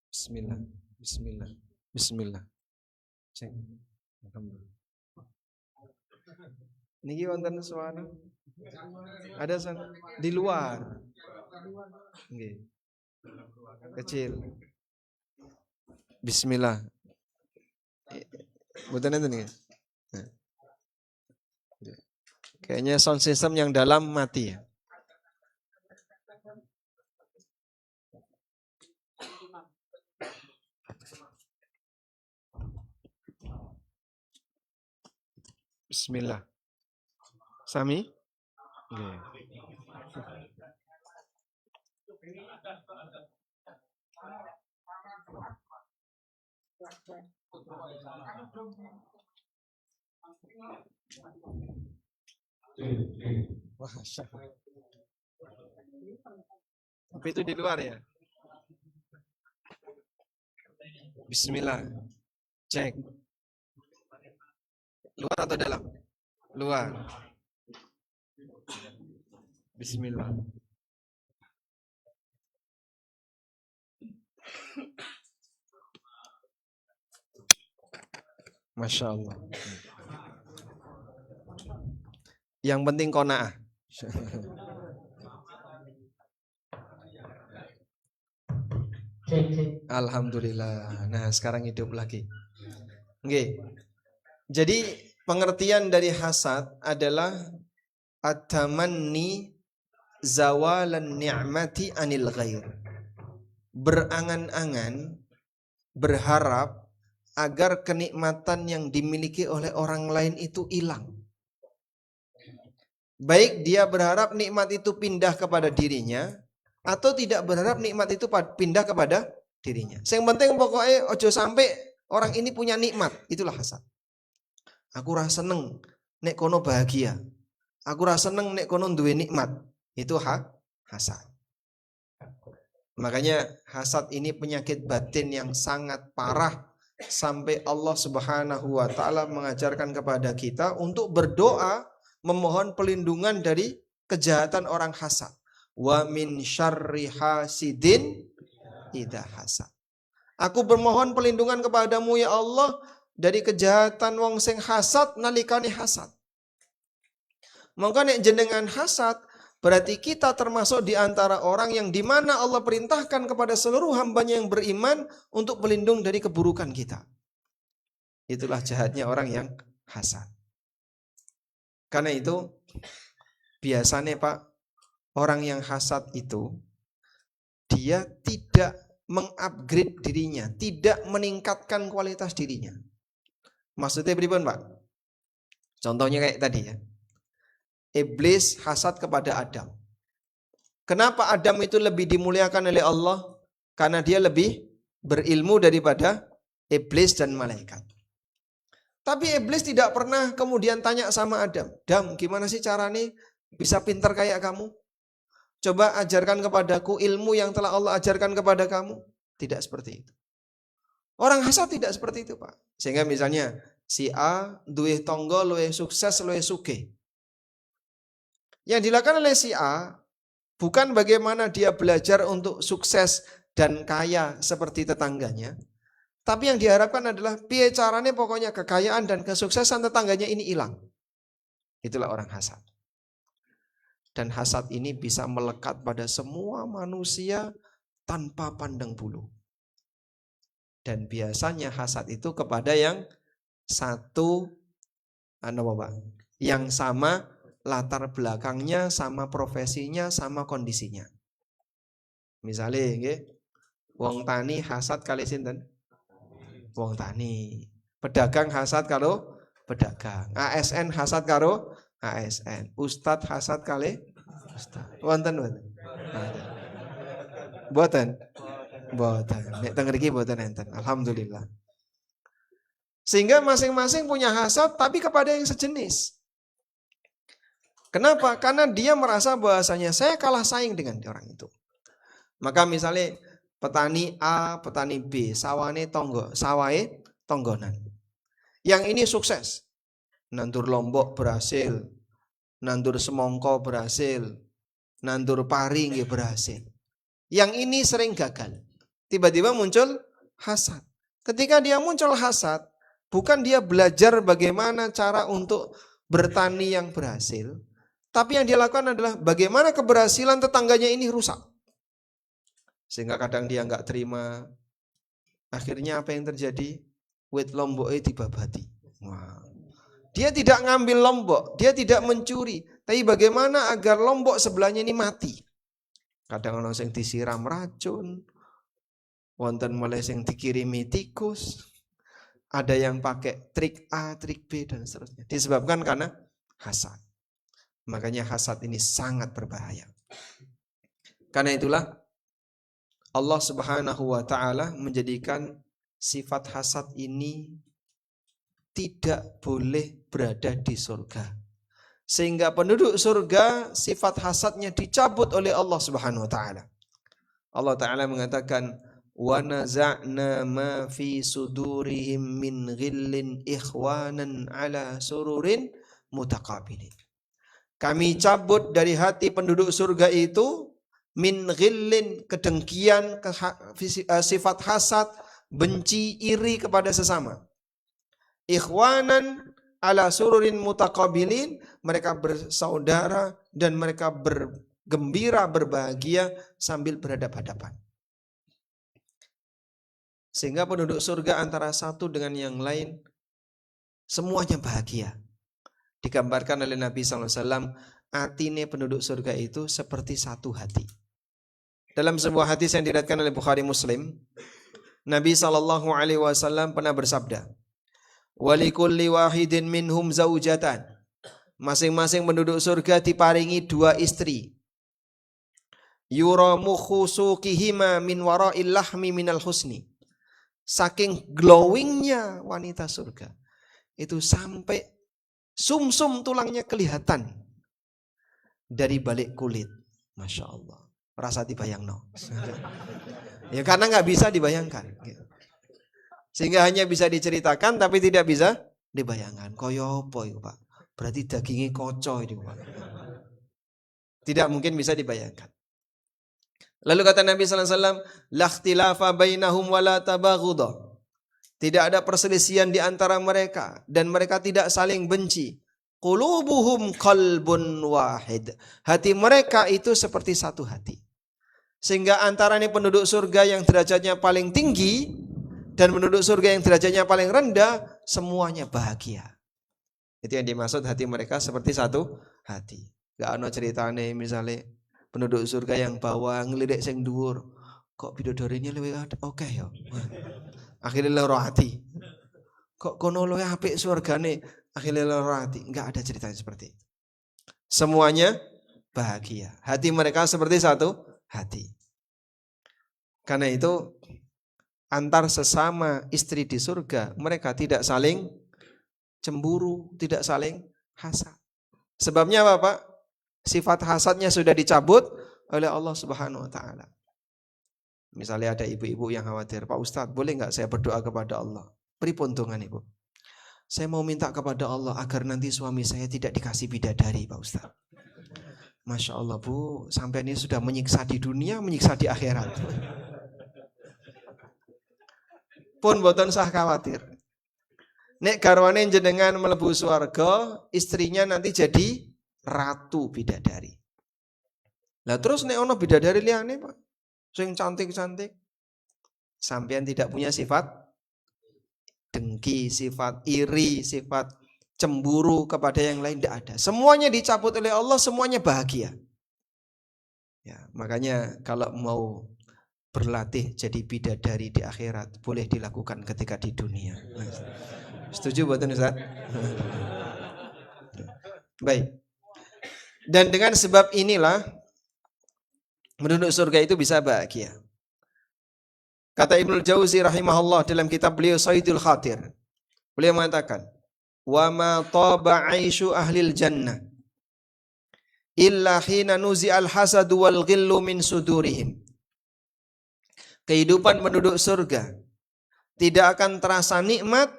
Bismillah, bismillah, bismillah. Cek. Niki wonten suara. Ada di luar. Nggih. Kecil. Bismillah. Mboten enten niki. Kayaknya sound system yang dalam mati ya. Bismillah. Sami? Yeah. Tapi itu di luar ya. Bismillah. Cek. Luar atau dalam? Luar. Bismillah. Masya Allah. Yang penting qanaah. Alhamdulillah. Nah, sekarang hidup lagi. Oke. Jadi pengertian dari hasad adalah at-tamanni zawalan ni'mati anil ghair. Berangan-angan, berharap agar kenikmatan yang dimiliki oleh orang lain itu hilang. Baik dia berharap nikmat itu pindah kepada dirinya, atau tidak berharap nikmat itu pindah kepada dirinya. Yang penting pokoknya ojo sampai orang ini punya nikmat, itulah hasad. Aku rasa seneng nek kono bahagia. Aku rasa seneng nek kono duwe nikmat. Itu hasad. Makanya hasad ini penyakit batin yang sangat parah, sampai Allah Subhanahu wa taala mengajarkan kepada kita untuk berdoa memohon pelindungan dari kejahatan orang hasad. Wa min syarri hasidin idza hasad. Aku bermohon pelindungan kepadamu ya Allah dari kejahatan wong sing hasad nalikane hasad. Maka nek jenengan hasad, berarti kita termasuk di antara orang yang dimana Allah perintahkan kepada seluruh hambanya yang beriman untuk berlindung dari keburukan kita. Itulah jahatnya orang yang hasad. Karena itu biasanya Pak, orang yang hasad itu dia tidak mengupgrade dirinya, tidak meningkatkan kualitas dirinya. Maksudnya pripun Pak? Contohnya kayak tadi ya. Iblis hasad kepada Adam. Kenapa Adam itu lebih dimuliakan oleh Allah? Karena dia lebih berilmu daripada iblis dan malaikat. Tapi iblis tidak pernah kemudian tanya sama Adam, Adam, gimana sih caranya bisa pintar kayak kamu? Coba ajarkan kepadaku ilmu yang telah Allah ajarkan kepada kamu. Tidak seperti itu. Orang hasad tidak seperti itu Pak. Sehingga misalnya si A duwe tonggo luwih sukses luwih sugih. Yang dilakukan oleh si A bukan bagaimana dia belajar untuk sukses dan kaya seperti tetangganya. Tapi yang diharapkan adalah piye caranya pokoknya kekayaan dan kesuksesan tetangganya ini hilang. Itulah orang hasad. Dan hasad ini bisa melekat pada semua manusia tanpa pandang bulu. Dan biasanya hasad itu kepada yang satu yang sama latar belakangnya, sama profesinya, sama kondisinya. Misalnya nggih, wong tani hasad kali sinten? Wong tani. Pedagang hasad karo pedagang. ASN hasad karo ASN. Ustad hasad kali ustad. Wonten mboten? Mboten. Mboten. Nek teng mriki mboten enten. Alhamdulillah. Sehingga masing-masing punya hasad tapi kepada yang sejenis. Kenapa? Karena dia merasa bahwasanya saya kalah saing dengan orang itu. Maka misalnya petani A, petani B, sawahe tonggonan. Yang ini sukses. Nandur lombok berhasil, nandur semongko berhasil, nandur pari nggih berhasil. Yang ini sering gagal. Tiba-tiba muncul hasad. Ketika dia muncul hasad, bukan dia belajar bagaimana cara untuk bertani yang berhasil, tapi yang dia lakukan adalah bagaimana keberhasilan tetangganya ini rusak. Sehingga kadang dia nggak terima. Akhirnya apa yang terjadi? Wit lomboknya dibabati. Wah. Dia tidak ngambil lombok, dia tidak mencuri, tapi bagaimana agar lombok sebelahnya ini mati. Kadang orang yang disiram racun, wonten mulai yang dikirimi tikus, ada yang pakai trik A, trik B dan seterusnya. Disebabkan karena hasad. Makanya hasad ini sangat berbahaya. Karena itulah Allah Subhanahu wa taala menjadikan sifat hasad ini tidak boleh berada di surga. Sehingga penduduk surga sifat hasadnya dicabut oleh Allah Subhanahu wa taala. Allah taala mengatakan wa naza'na ma fi sudurihim min ghillin ikhwanan ala sururin mutaqabilin. Kami cabut dari hati penduduk surga itu min ghillin, kedengkian, sifat hasad, benci, iri kepada sesama. Ikhwanan ala sururin mutaqabilin, mereka bersaudara dan mereka bergembira, berbahagia sambil berhadap-hadapan. Sehingga penduduk surga antara satu dengan yang lain semuanya bahagia. Digambarkan oleh Nabi SAW, atine penduduk surga itu seperti satu hati. Dalam sebuah hadis yang diriwayatkan oleh Bukhari Muslim, Nabi SAW pernah bersabda, walikulli wahidin minhum zaujatan. Masing-masing penduduk surga diparingi 2 istri. Yura mukhu suqihima min wara'il lahmi minal husni. Saking glowingnya wanita surga, itu sampai sumsum tulangnya kelihatan dari balik kulit. Masya Allah. Rasa dibayangno. Ya karena nggak bisa dibayangkan. Sehingga hanya bisa diceritakan tapi tidak bisa dibayangkan. Koyo apa itu Pak? Berarti dagingnya koco ini Pak. Tidak mungkin bisa dibayangkan. Lalu kata Nabi SAW, la ikhtilafa bainahum wa la tabaghudha. Tidak ada perselisihan di antara mereka dan mereka tidak saling benci. Qulubuhum qalbun wahid. Hati mereka itu seperti satu hati. Sehingga antara ini penduduk surga yang derajatnya paling tinggi dan penduduk surga yang derajatnya paling rendah, semuanya bahagia. Itu yang dimaksud hati mereka seperti satu hati. Gak ada ceritanya misalnya penduduk surga yang bawah ngelirik sing dhuwur, kok bidodarinya lebih oke ya. Akhirnya loro hati. Kok kono luwih apik surgane, akhirnya loro hati. Enggak ada ceritanya seperti itu. Semuanya bahagia. Hati mereka seperti satu hati. Karena itu antar sesama istri di surga, mereka tidak saling cemburu, tidak saling hasad. Sebabnya apa Pak? Sifat hasadnya sudah dicabut oleh Allah Subhanahu wa taala. Misalnya ada ibu-ibu yang khawatir, Pak Ustadz boleh nggak saya berdoa kepada Allah? Beri puntungan Ibu. Saya mau minta kepada Allah agar nanti suami saya tidak dikasih bidadari Pak Ustadz. Masya Allah Bu, sampai ini sudah menyiksa di dunia, menyiksa di akhirat. Pun boten sah khawatir. Nek garwane jenengan mlebu swarga, istrinya nanti jadi ratu bidadari. Lah terus nek ono bidadari liyane Pak, sing cantik-cantik. Sampean tidak punya sifat dengki, sifat iri, sifat cemburu kepada yang lain, tidak ada. Semuanya dicabut oleh Allah, semuanya bahagia. Ya, makanya kalau mau berlatih jadi bidadari di akhirat, boleh dilakukan ketika di dunia. Setuju buatan Ustaz? Baik. Dan dengan sebab inilah penduduk surga itu bisa bahagia. Kata Ibnu Jauzi rahimahullah dalam kitab beliau Saidul Khatir. Beliau mengatakan, "Wa ma taba 'aisyu ahlil jannah illa hina nuzi'al hasadu wal ghillu min sudurihim." Kehidupan penduduk surga tidak akan terasa nikmat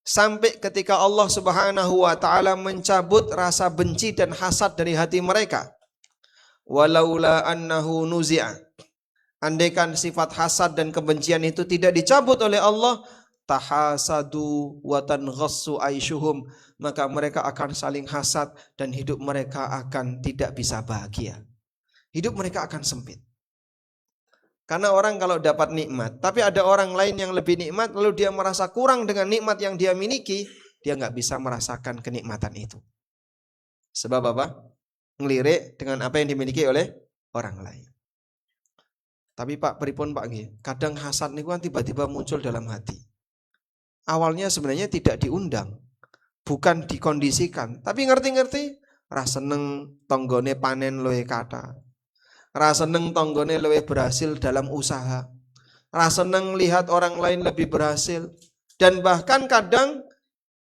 sampai ketika Allah Subhanahu wa taala mencabut rasa benci dan hasad dari hati mereka. Walaula annahu nuzi'a, andaikan sifat hasad dan kebencian itu tidak dicabut oleh Allah, tahasadu wa tanghassu aishuhum, maka mereka akan saling hasad dan hidup mereka akan tidak bisa bahagia. Hidup mereka akan sempit. Karena orang kalau dapat nikmat, tapi ada orang lain yang lebih nikmat, lalu dia merasa kurang dengan nikmat yang dia miliki, dia nggak bisa merasakan kenikmatan itu. Sebab apa? Ngelirik dengan apa yang dimiliki oleh orang lain. Tapi Pak, pripun Pak nggih? Kadang hasad niku kan tiba-tiba muncul dalam hati. Awalnya sebenarnya tidak diundang, bukan dikondisikan, tapi ngerti-ngerti, rasa seneng tonggone panen luwih kata. Rasa seneng tonggone luwih berhasil dalam usaha. Rasa seneng lihat orang lain lebih berhasil. Dan bahkan kadang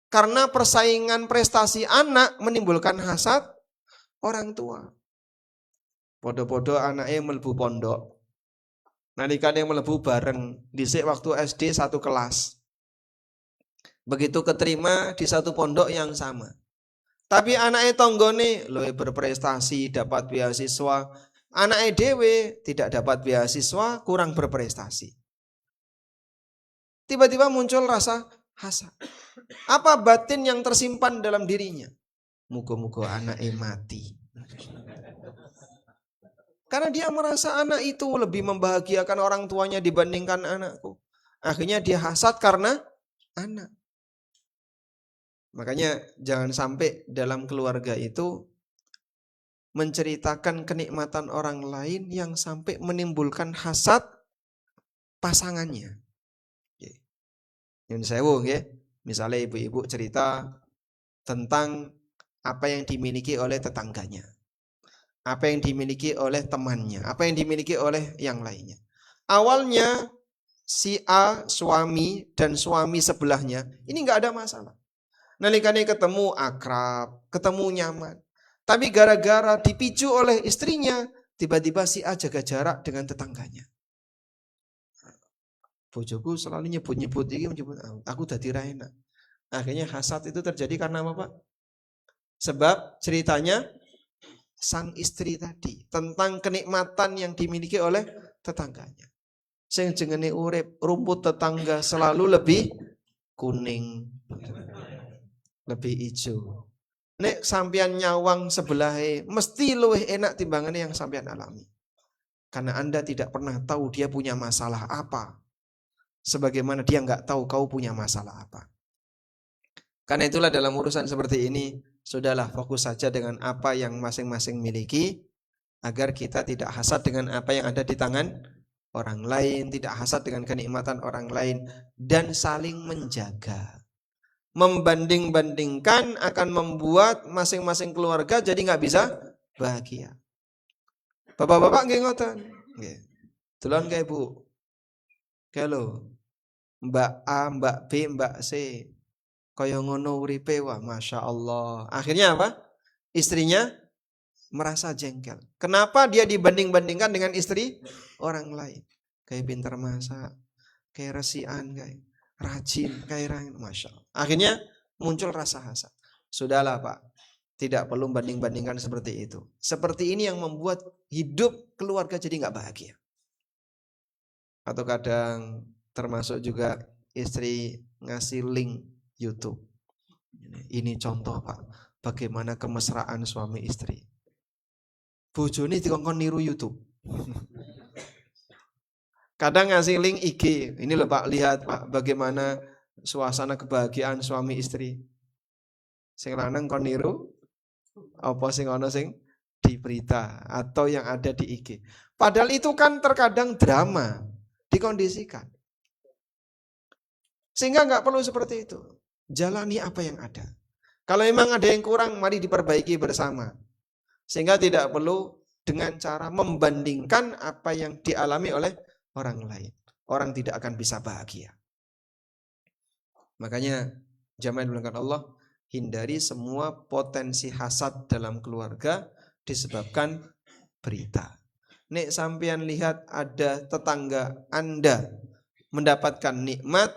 karena persaingan prestasi anak menimbulkan hasad orang tua. Podo-podo anaknya mlebu pondok. Nalikane mlebu bareng, dhisik waktu SD satu kelas. Begitu keterima di satu pondok yang sama. Tapi anaknya tonggone luwih berprestasi, dapat beasiswa. Anaknya dewe tidak dapat beasiswa, kurang berprestasi. Tiba-tiba muncul rasa hasad. Apa batin yang tersimpan dalam dirinya? Muga-muga anaknya mati. Karena dia merasa anak itu lebih membahagiakan orang tuanya dibandingkan anakku. Akhirnya dia hasad karena anak. Makanya jangan sampai dalam keluarga itu menceritakan kenikmatan orang lain yang sampai menimbulkan hasad pasangannya. Yang sewu nggih, misalnya ibu-ibu cerita tentang apa yang dimiliki oleh tetangganya. Apa yang dimiliki oleh temannya, apa yang dimiliki oleh yang lainnya. Awalnya si A suami dan suami sebelahnya ini nggak ada masalah. Nalikane ketemu akrab, ketemu nyaman. Tapi gara-gara dipicu oleh istrinya, tiba-tiba si A jaga jarak dengan tetangganya. Bojoku selalu nyebut-nyebut ini, menyebut aku dadi ra enak. Akhirnya hasad itu terjadi karena apa, Pak? Sebab ceritanya sang istri tadi tentang kenikmatan yang dimiliki oleh tetangganya. Sing jenenge urip, rumput tetangga selalu lebih kuning, lebih hijau. Nek sampean nyawang sebelahe mesti luwih enak timbangane yang sampean alami. Karena Anda tidak pernah tahu dia punya masalah apa. Sebagaimana dia nggak tahu kau punya masalah apa. Karena itulah dalam urusan seperti ini, sudahlah fokus saja dengan apa yang masing-masing miliki, agar kita tidak hasad dengan apa yang ada di tangan orang lain, tidak hasad dengan kenikmatan orang lain, dan saling menjaga. Membanding-bandingkan akan membuat masing-masing keluarga jadi nggak bisa bahagia. Bapak-bapak nggih ngoten. Nggih. Dolan kae Bu. Kalau Mbak A, Mbak B, Mbak C kaya ngono uripe, wah Masya Allah. Akhirnya apa? Istrinya merasa jengkel. Kenapa dia dibanding-bandingkan dengan istri orang lain? Kayak pintar masak, kayak resian, kayak rajin, kayak Masya Allah. Akhirnya muncul rasa hasad. Sudahlah Pak, tidak perlu banding-bandingkan seperti itu. Seperti ini yang membuat hidup keluarga jadi gak bahagia. Atau kadang termasuk juga istri ngasih link YouTube. Ini contoh Pak, bagaimana kemesraan suami istri. Bojone dikongkon niru YouTube. Kadang ngasih link IG. Ini loh Pak, lihat Pak bagaimana suasana kebahagiaan suami istri. Sing lanang kon niru apa sing ana sing di berita atau yang ada di IG. Padahal itu kan terkadang drama, dikondisikan. Sehingga nggak perlu seperti itu. Jalani apa yang ada. Kalau memang ada yang kurang, mari diperbaiki bersama. Sehingga tidak perlu dengan cara membandingkan apa yang dialami oleh orang lain. Orang tidak akan bisa bahagia. Makanya jamaah yang dimuliakan Allah, hindari semua potensi hasad dalam keluarga disebabkan berita. Nek sampean lihat ada tetangga Anda mendapatkan nikmat,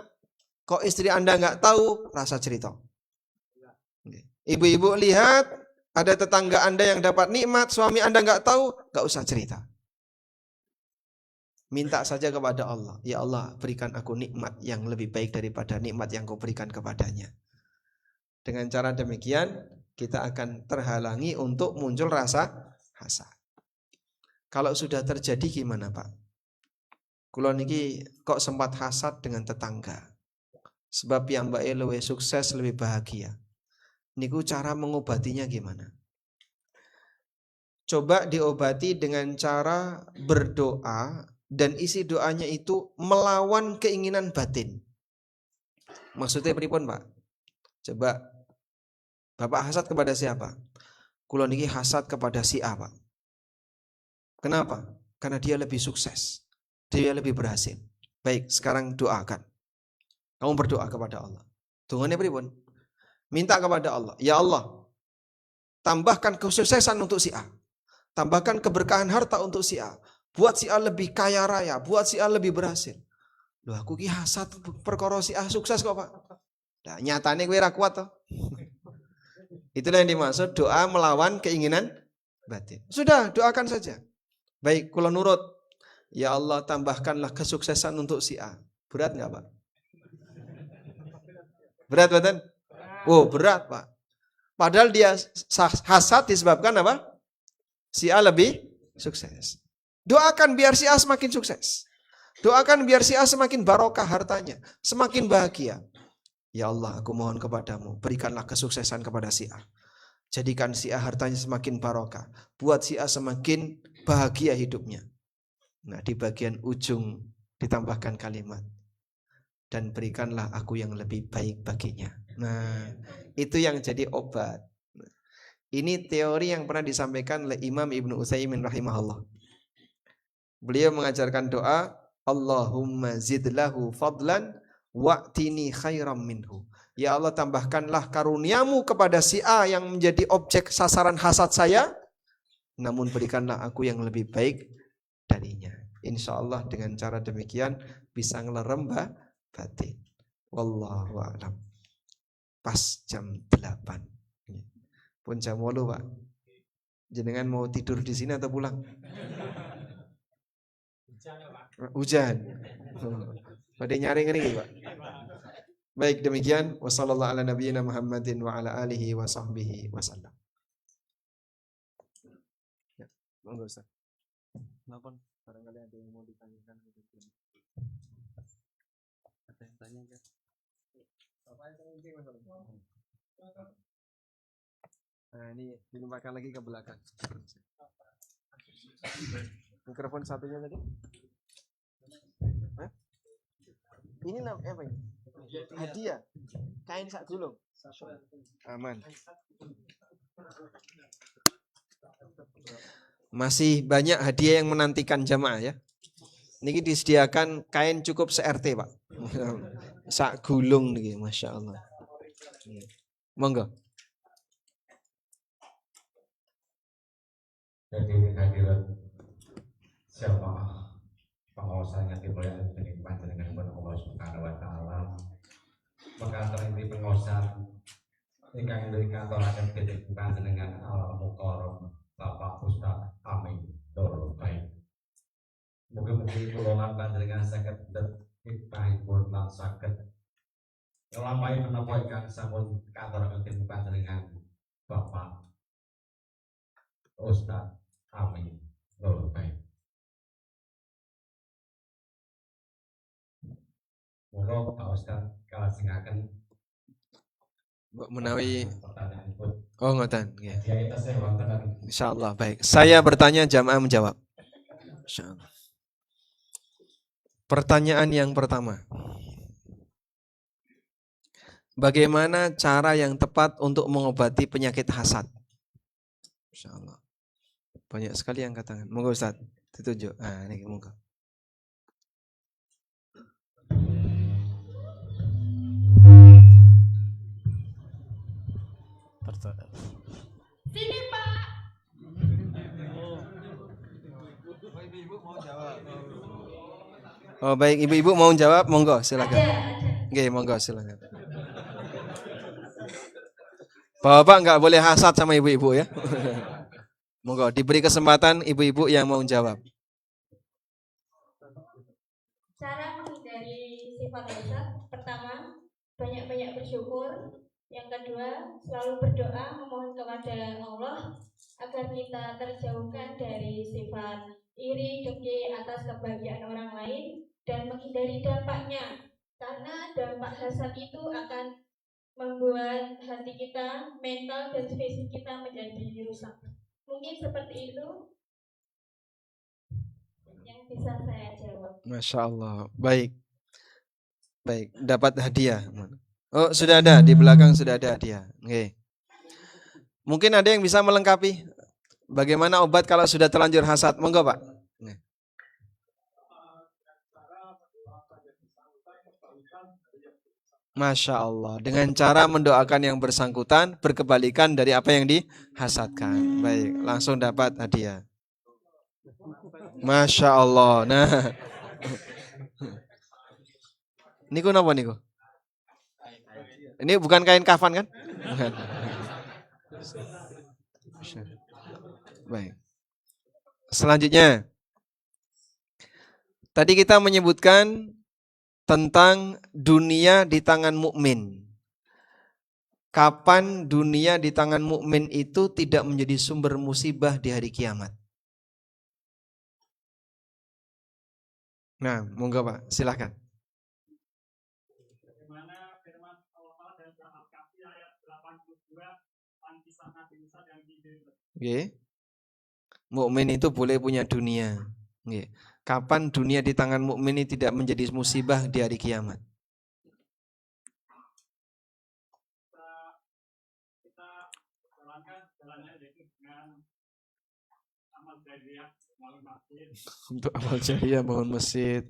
kok istri Anda nggak tahu, rasa cerita. Ibu-ibu lihat ada tetangga Anda yang dapat nikmat, suami Anda nggak tahu, nggak usah cerita. Minta saja kepada Allah, ya Allah berikan aku nikmat yang lebih baik daripada nikmat yang kau berikan kepadanya. Dengan cara demikian kita akan terhalangi untuk muncul rasa hasad. Kalau sudah terjadi gimana Pak? Kulo niki kok sempat hasad dengan tetangga. Sebab yang Mbak lebih sukses, lebih bahagia. Niku cara mengobatinya gimana? Coba diobati dengan cara berdoa dan isi doanya itu melawan keinginan batin. Maksudnya pripun Pak? Coba Bapak hasad kepada siapa? Kulo niki hasad kepada si A Pak. Kenapa? Karena dia lebih sukses. Dia lebih berhasil. Baik, sekarang doakan. Kamu berdoa kepada Allah. Doanya pripun? Minta kepada Allah, ya Allah, tambahkan kesuksesan untuk si A. Tambahkan keberkahan harta untuk si A. Buat si A lebih kaya raya, buat si A lebih berhasil. Loh aku ki hasad perkara si A sukses kok Pak. Nah, nyatane kowe ra kuat toh. Itulah yang dimaksud doa melawan keinginan batin. Sudah, doakan saja. Baik, kula nurut. Ya Allah, tambahkanlah kesuksesan untuk si A. Berat enggak, Pak? Berat, Badan? Oh, berat, Pak. Padahal dia hasad disebabkan apa? Si A lebih sukses. Doakan biar si A semakin sukses. Doakan biar si A semakin barokah hartanya, semakin bahagia. Ya Allah, aku mohon kepadamu, berikanlah kesuksesan kepada si A. Jadikan si A hartanya semakin barokah. Buat si A semakin bahagia hidupnya. Nah, di bagian ujung ditambahkan kalimat. Dan berikanlah aku yang lebih baik baginya. Nah, itu yang jadi obat. Ini teori yang pernah disampaikan oleh Imam Ibnu Utsaimin rahimahullah. Beliau mengajarkan doa, Allahumma zidlahu fadlan wa'tini khairam minhu. Ya Allah, tambahkanlah karuniamu kepada si A yang menjadi objek sasaran hasad saya, namun berikanlah aku yang lebih baik darinya. Insya Allah dengan cara demikian bisa ngelerem batin. Wallahu a'lam. Pas jam 8. Pun jam 8 Pak. Jenengan mau tidur di sini atau pulang? Hujan. Pada nyari ngeri Pak. Baik, demikian wasallallahu ala nabiyina Muhammadin wa ala alihi wa sahbihi wasallam. Ya, monggo Ustaz. Kenapa? Barangkali ada yang mau ditanyakan. Ada yang tanya enggak? Apa yang penting Mas? Nah, ini dilimpahkan lagi ke belakang. Mikrofon satunya tadi? Hah? Ini namanya apa ini? Hadiah. Kain sak gulung. Aman. Masih banyak hadiah yang menantikan jamaah ya. Niki disediakan kain cukup se-RT Pak. Sak gulung niki, Masya Allah. Monggo. Jadi hadirat jamaah pengawasan yang dimuliakan dengan Allah Subhanahu wa taala. Mengatur inti pengawasan ingkang dikaturaken kejebukan dengan Al Mukarram Bapak Ustaz Amin Dor Baik. Mugi-mugi kula lan panjenengan saged hikmahipun lan saged nglampahi menapa ingkang sampun katuraken panjenengan Bapak Ustaz Amin Dor Baik. Monggo Pak Ustaz kalajengaken menawi pertanyaanipun. oh ngoten nggih. Kiai tasih wonten kan. Insyaallah baik. Saya bertanya, jamaah menjawab. Insyaallah. Pertanyaan yang pertama. Bagaimana cara yang tepat untuk mengobati penyakit hasad? Insyaallah. Banyak sekali yang katakan. Monggo Ustaz, ditunjuk. Ah, ini monggo. Sini Pak. Oh baik, ibu-ibu mau jawab, monggo silakan. Ada. Oke, monggo silakan. Bapak nggak boleh hasad sama ibu-ibu ya. Monggo diberi kesempatan ibu-ibu yang mau jawab. Cara menghindari sifat hasad, pertama, banyak-banyak bersyukur. Yang kedua, selalu berdoa memohon kepada Allah agar kita terjauhkan dari sifat iri, dengki atas kebahagiaan orang lain dan menghindari dampaknya. Karena dampak hasad itu akan membuat hati kita, mental dan fisik kita menjadi rusak. Mungkin seperti itu yang bisa saya jawab. Masya Allah, baik. Baik, dapat hadiah. Oh, sudah ada di belakang, sudah ada hadiah. Oke. Mungkin ada yang bisa melengkapi bagaimana obat kalau sudah terlanjur hasad. Monggo, Pak. Masya Allah, dengan cara mendoakan yang bersangkutan berkebalikan dari apa yang dihasadkan. Baik, langsung dapat hadiah. Masya Allah. Nah, niku napa niku? Ini bukan kain kafan kan? Bukan. Baik. Selanjutnya, tadi kita menyebutkan tentang dunia di tangan mukmin. Kapan dunia di tangan mukmin itu tidak menjadi sumber musibah di hari kiamat? Nah, monggo Pak, silakan. Oke. Mukmin itu boleh punya dunia. Oke. Kapan dunia di tangan mukmin ini tidak menjadi musibah di hari kiamat? Untuk amal jariah bangun masjid.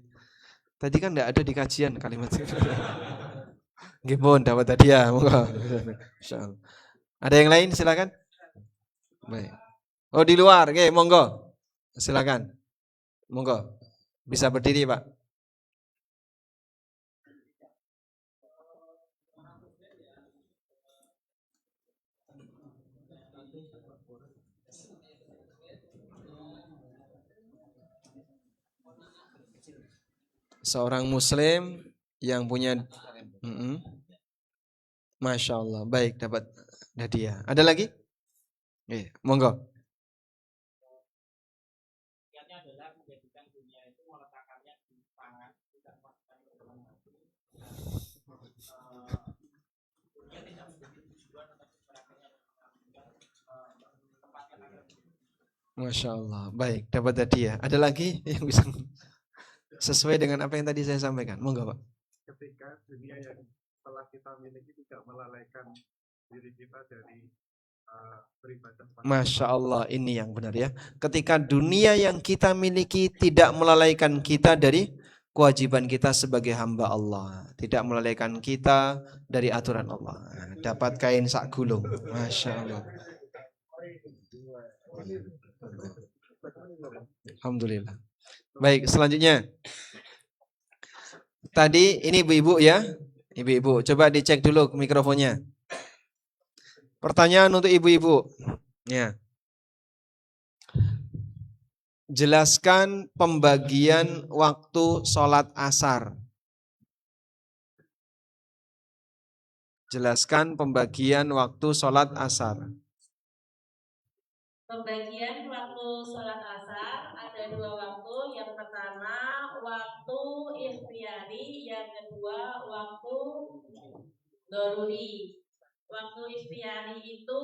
Tadi kan tidak ada di kajian kalimat itu. Gimana dapat hadiah? Monggo. Ada yang lain silakan. Baik. Oh di luar, oke, monggo. Silakan. Monggo. Bisa berdiri, Pak. Seorang muslim yang punya Masya Allah, baik, dapat hadiah. Ada lagi? Monggo. Masya Allah, baik, dapat hadiah. Ada lagi yang bisa sesuai dengan apa yang tadi saya sampaikan? Monggo Pak. Ketika dunia yang telah kita miliki tidak melalaikan diri kita dari beribadah. Masya Allah, ini yang benar ya. Ketika dunia yang kita miliki tidak melalaikan kita dari kewajiban kita sebagai hamba Allah, tidak melalaikan kita dari aturan Allah. Dapat kain sak gulung. Masya Allah. Alhamdulillah. Baik, selanjutnya. Tadi ini ibu-ibu ya. Ibu-ibu, coba dicek dulu mikrofonnya. Pertanyaan untuk ibu-ibu. Ya. Jelaskan pembagian waktu sholat asar. Jelaskan pembagian waktu sholat asar. Pembagian waktu sholat asar ada 2 waktu. Yang pertama waktu ikhtiyari, yang kedua waktu doruri. Waktu ikhtiyari itu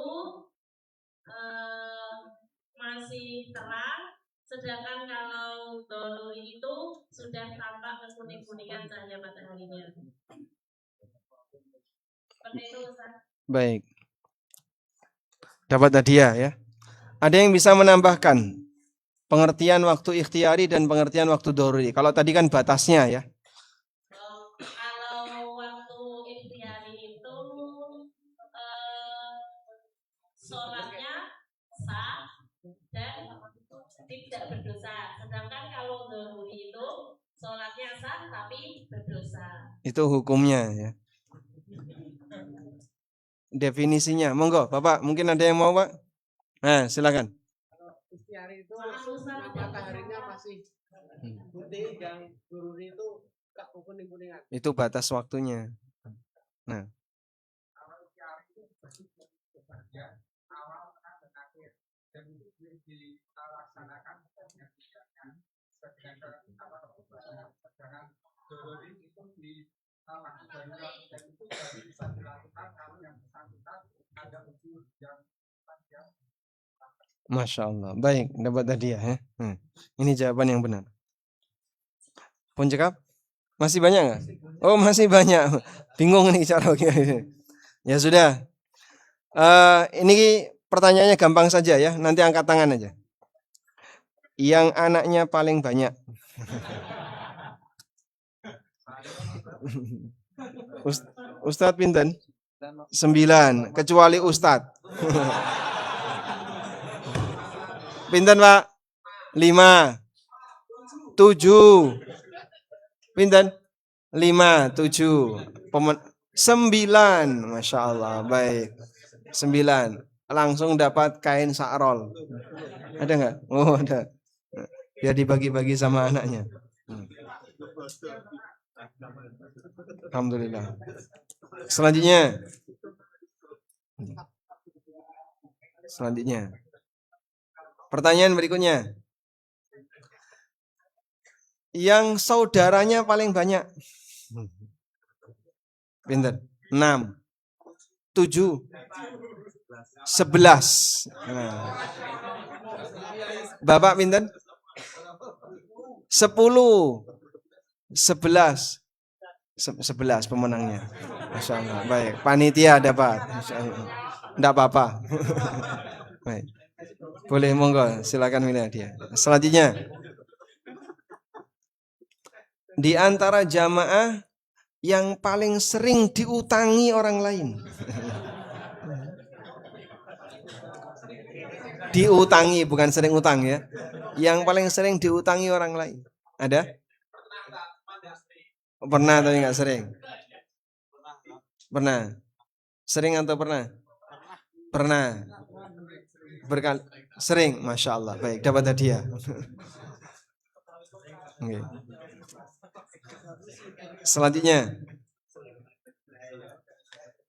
masih terang, sedangkan kalau doruri itu sudah tampak kekuning-kuningan cahaya mataharinya. Seperti itu, Ustaz. Baik. Dapat hadiah ya. Ada yang bisa menambahkan pengertian waktu ikhtiari dan pengertian waktu doruri? Kalau tadi kan batasnya ya. Kalau waktu ikhtiari itu sholatnya sah dan tidak berdosa. Sedangkan kalau doruri itu sholatnya sah tapi berdosa. Itu hukumnya ya. Definisinya, monggo Bapak, mungkin ada yang mau Pak? Nah, silakan. Kalau ikhtiari itu mataharinya masih putih, yang doruri itu gak kuning-kuningan. Itu batas waktunya. Nah, Kalau ikhtiari itu bagian awal, tengah, dan akhir, dan itu dilaksanakan sedangkan doruri itu dilakukan dan itu bisa dilakukan kalau yang bersangkutan ada usul yang panjang. Masya Allah. Baik, dapat hadiah ya. Ini jawaban yang benar. Pun cekap? Masih banyak nggak? Oh, masih banyak. Bingung nih cara begini. Ya sudah. Ini pertanyaannya gampang saja ya. Nanti angkat tangan aja. Yang anaknya paling banyak. Ustadz pinten? 9, kecuali Ustadz. Pinten Pak? 5, 7. Pinten? 5, 7. 9. Masya Allah. Baik. 9. Langsung dapat kain sakrol. Ada nggak? Oh ada. Biar dibagi-bagi sama anaknya. Alhamdulillah. Selanjutnya. Pertanyaan berikutnya. Yang saudaranya paling banyak. Pinter. 6, 7, 11. Bapak pinter? 10, 11. 11 pemenangnya. Masya Allah. Baik. Panitia dapat. Masya Allah. Enggak apa-apa. Baik. Boleh, monggo. Silakan milih dia. Selanjutnya. Di antara jamaah yang paling sering diutangi orang lain. Diutangi, bukan sering utang ya. Yang paling sering diutangi orang lain. Ada? Pernah tapi nggak sering? Pernah. Sering atau pernah? Pernah. Berkali. Sering, Masya Allah. Baik, dapat hadiah. Okay. Selanjutnya,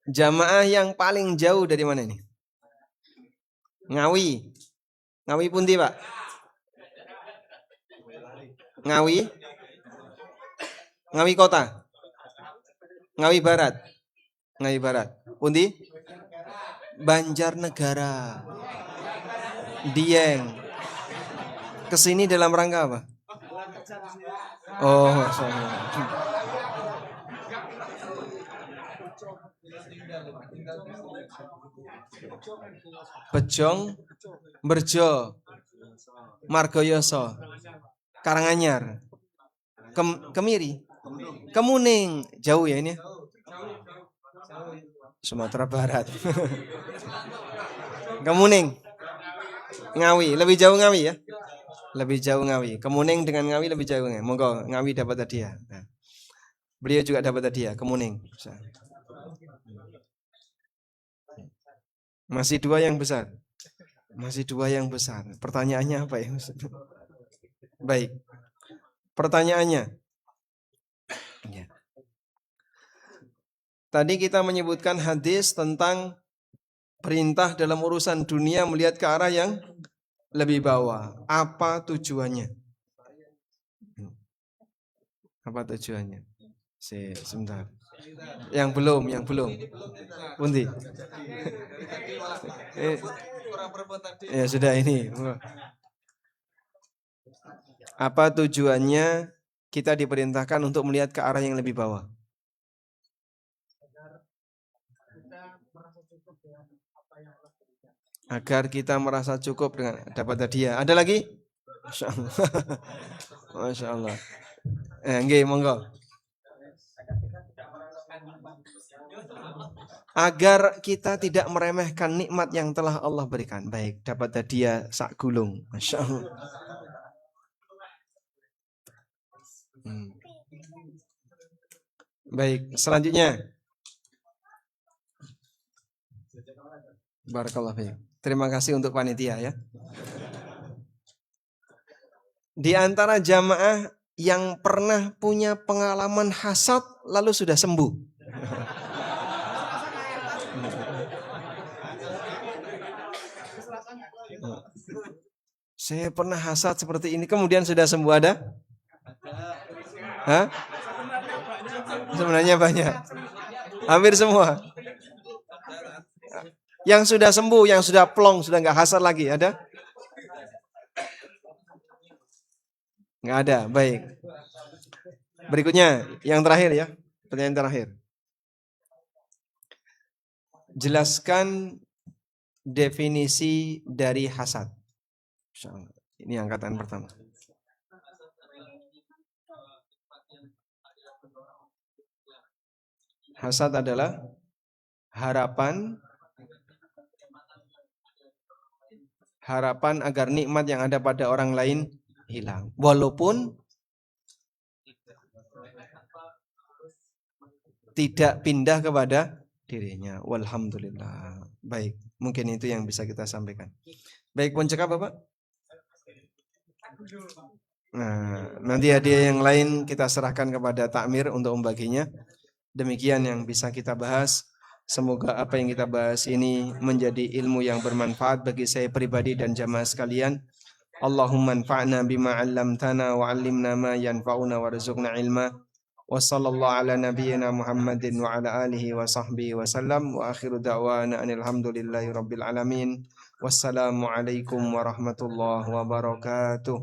jamaah yang paling jauh dari mana ini? Ngawi. Ngawi pundi Pak? Ngawi? Ngawi kota? Ngawi barat? Ngawi barat. Pundi? Banjarnegara. Dieng. Kesini dalam rangka apa? Oh, sorry. Bejong, Berjo, Margoyoso, Karanganyar, Kemiri, Kemuning, jauh ya ini? Sumatera Barat. Kemuning, Ngawi, lebih jauh Ngawi ya? Lebih jauh Ngawi. Kemuning dengan Ngawi lebih jauh. Monggo Ngawi dapat hadiah. Nah, beliau juga dapat hadiah. Kemuning. Masih 2 yang besar. Masih 2 yang besar. Pertanyaannya apa ya? Baik. Pertanyaannya. Ya. Tadi kita menyebutkan hadis tentang perintah dalam urusan dunia melihat ke arah yang lebih bawah. Apa tujuannya? Apa tujuannya? Sebentar. Yang belum. Pundi. Ya sudah ini. Apa tujuannya kita diperintahkan untuk melihat ke arah yang lebih bawah? Agar kita merasa cukup dengan dapat hadiah. Ada lagi? Masya Allah. Masya Allah. Nggih, monggo. Agar kita tidak meremehkan nikmat yang telah Allah berikan. Baik, dapat hadiah sak gulung. Masya Allah. Baik, selanjutnya. Barakallahu fiik. Terima kasih untuk panitia ya. Di antara jamaah yang pernah punya pengalaman hasad lalu sudah sembuh. Saya pernah hasad seperti ini kemudian sudah sembuh, ada? Hah? Sebenarnya banyak. Hampir semua. Yang sudah sembuh, yang sudah plong, sudah nggak hasad lagi, ada? Nggak ada, baik. Berikutnya, yang terakhir ya, pertanyaan terakhir. Jelaskan definisi dari hasad. Ini angkatan pertama. Hasad adalah harapan agar nikmat yang ada pada orang lain hilang, walaupun tidak pindah kepada dirinya. Walhamdulillah. Baik, mungkin itu yang bisa kita sampaikan. Baik, pun cekap Bapak. Nah, nanti hadiah yang lain kita serahkan kepada takmir untuk membaginya. Demikian yang bisa kita bahas. Semoga apa yang kita bahas ini menjadi ilmu yang bermanfaat bagi saya pribadi dan jamaah sekalian. Allahumma anfa'na bima 'allamtana wa 'allimna ma yanfa'una warzuqna ilma. Wa sallallahu ala nabiyyina Muhammadin wa ala alihi wa sahbihi wa sallam. Wa akhiru da'wana alhamdulillahi rabbil alamin. Wassalamu alaikum warahmatullahi wabarakatuh.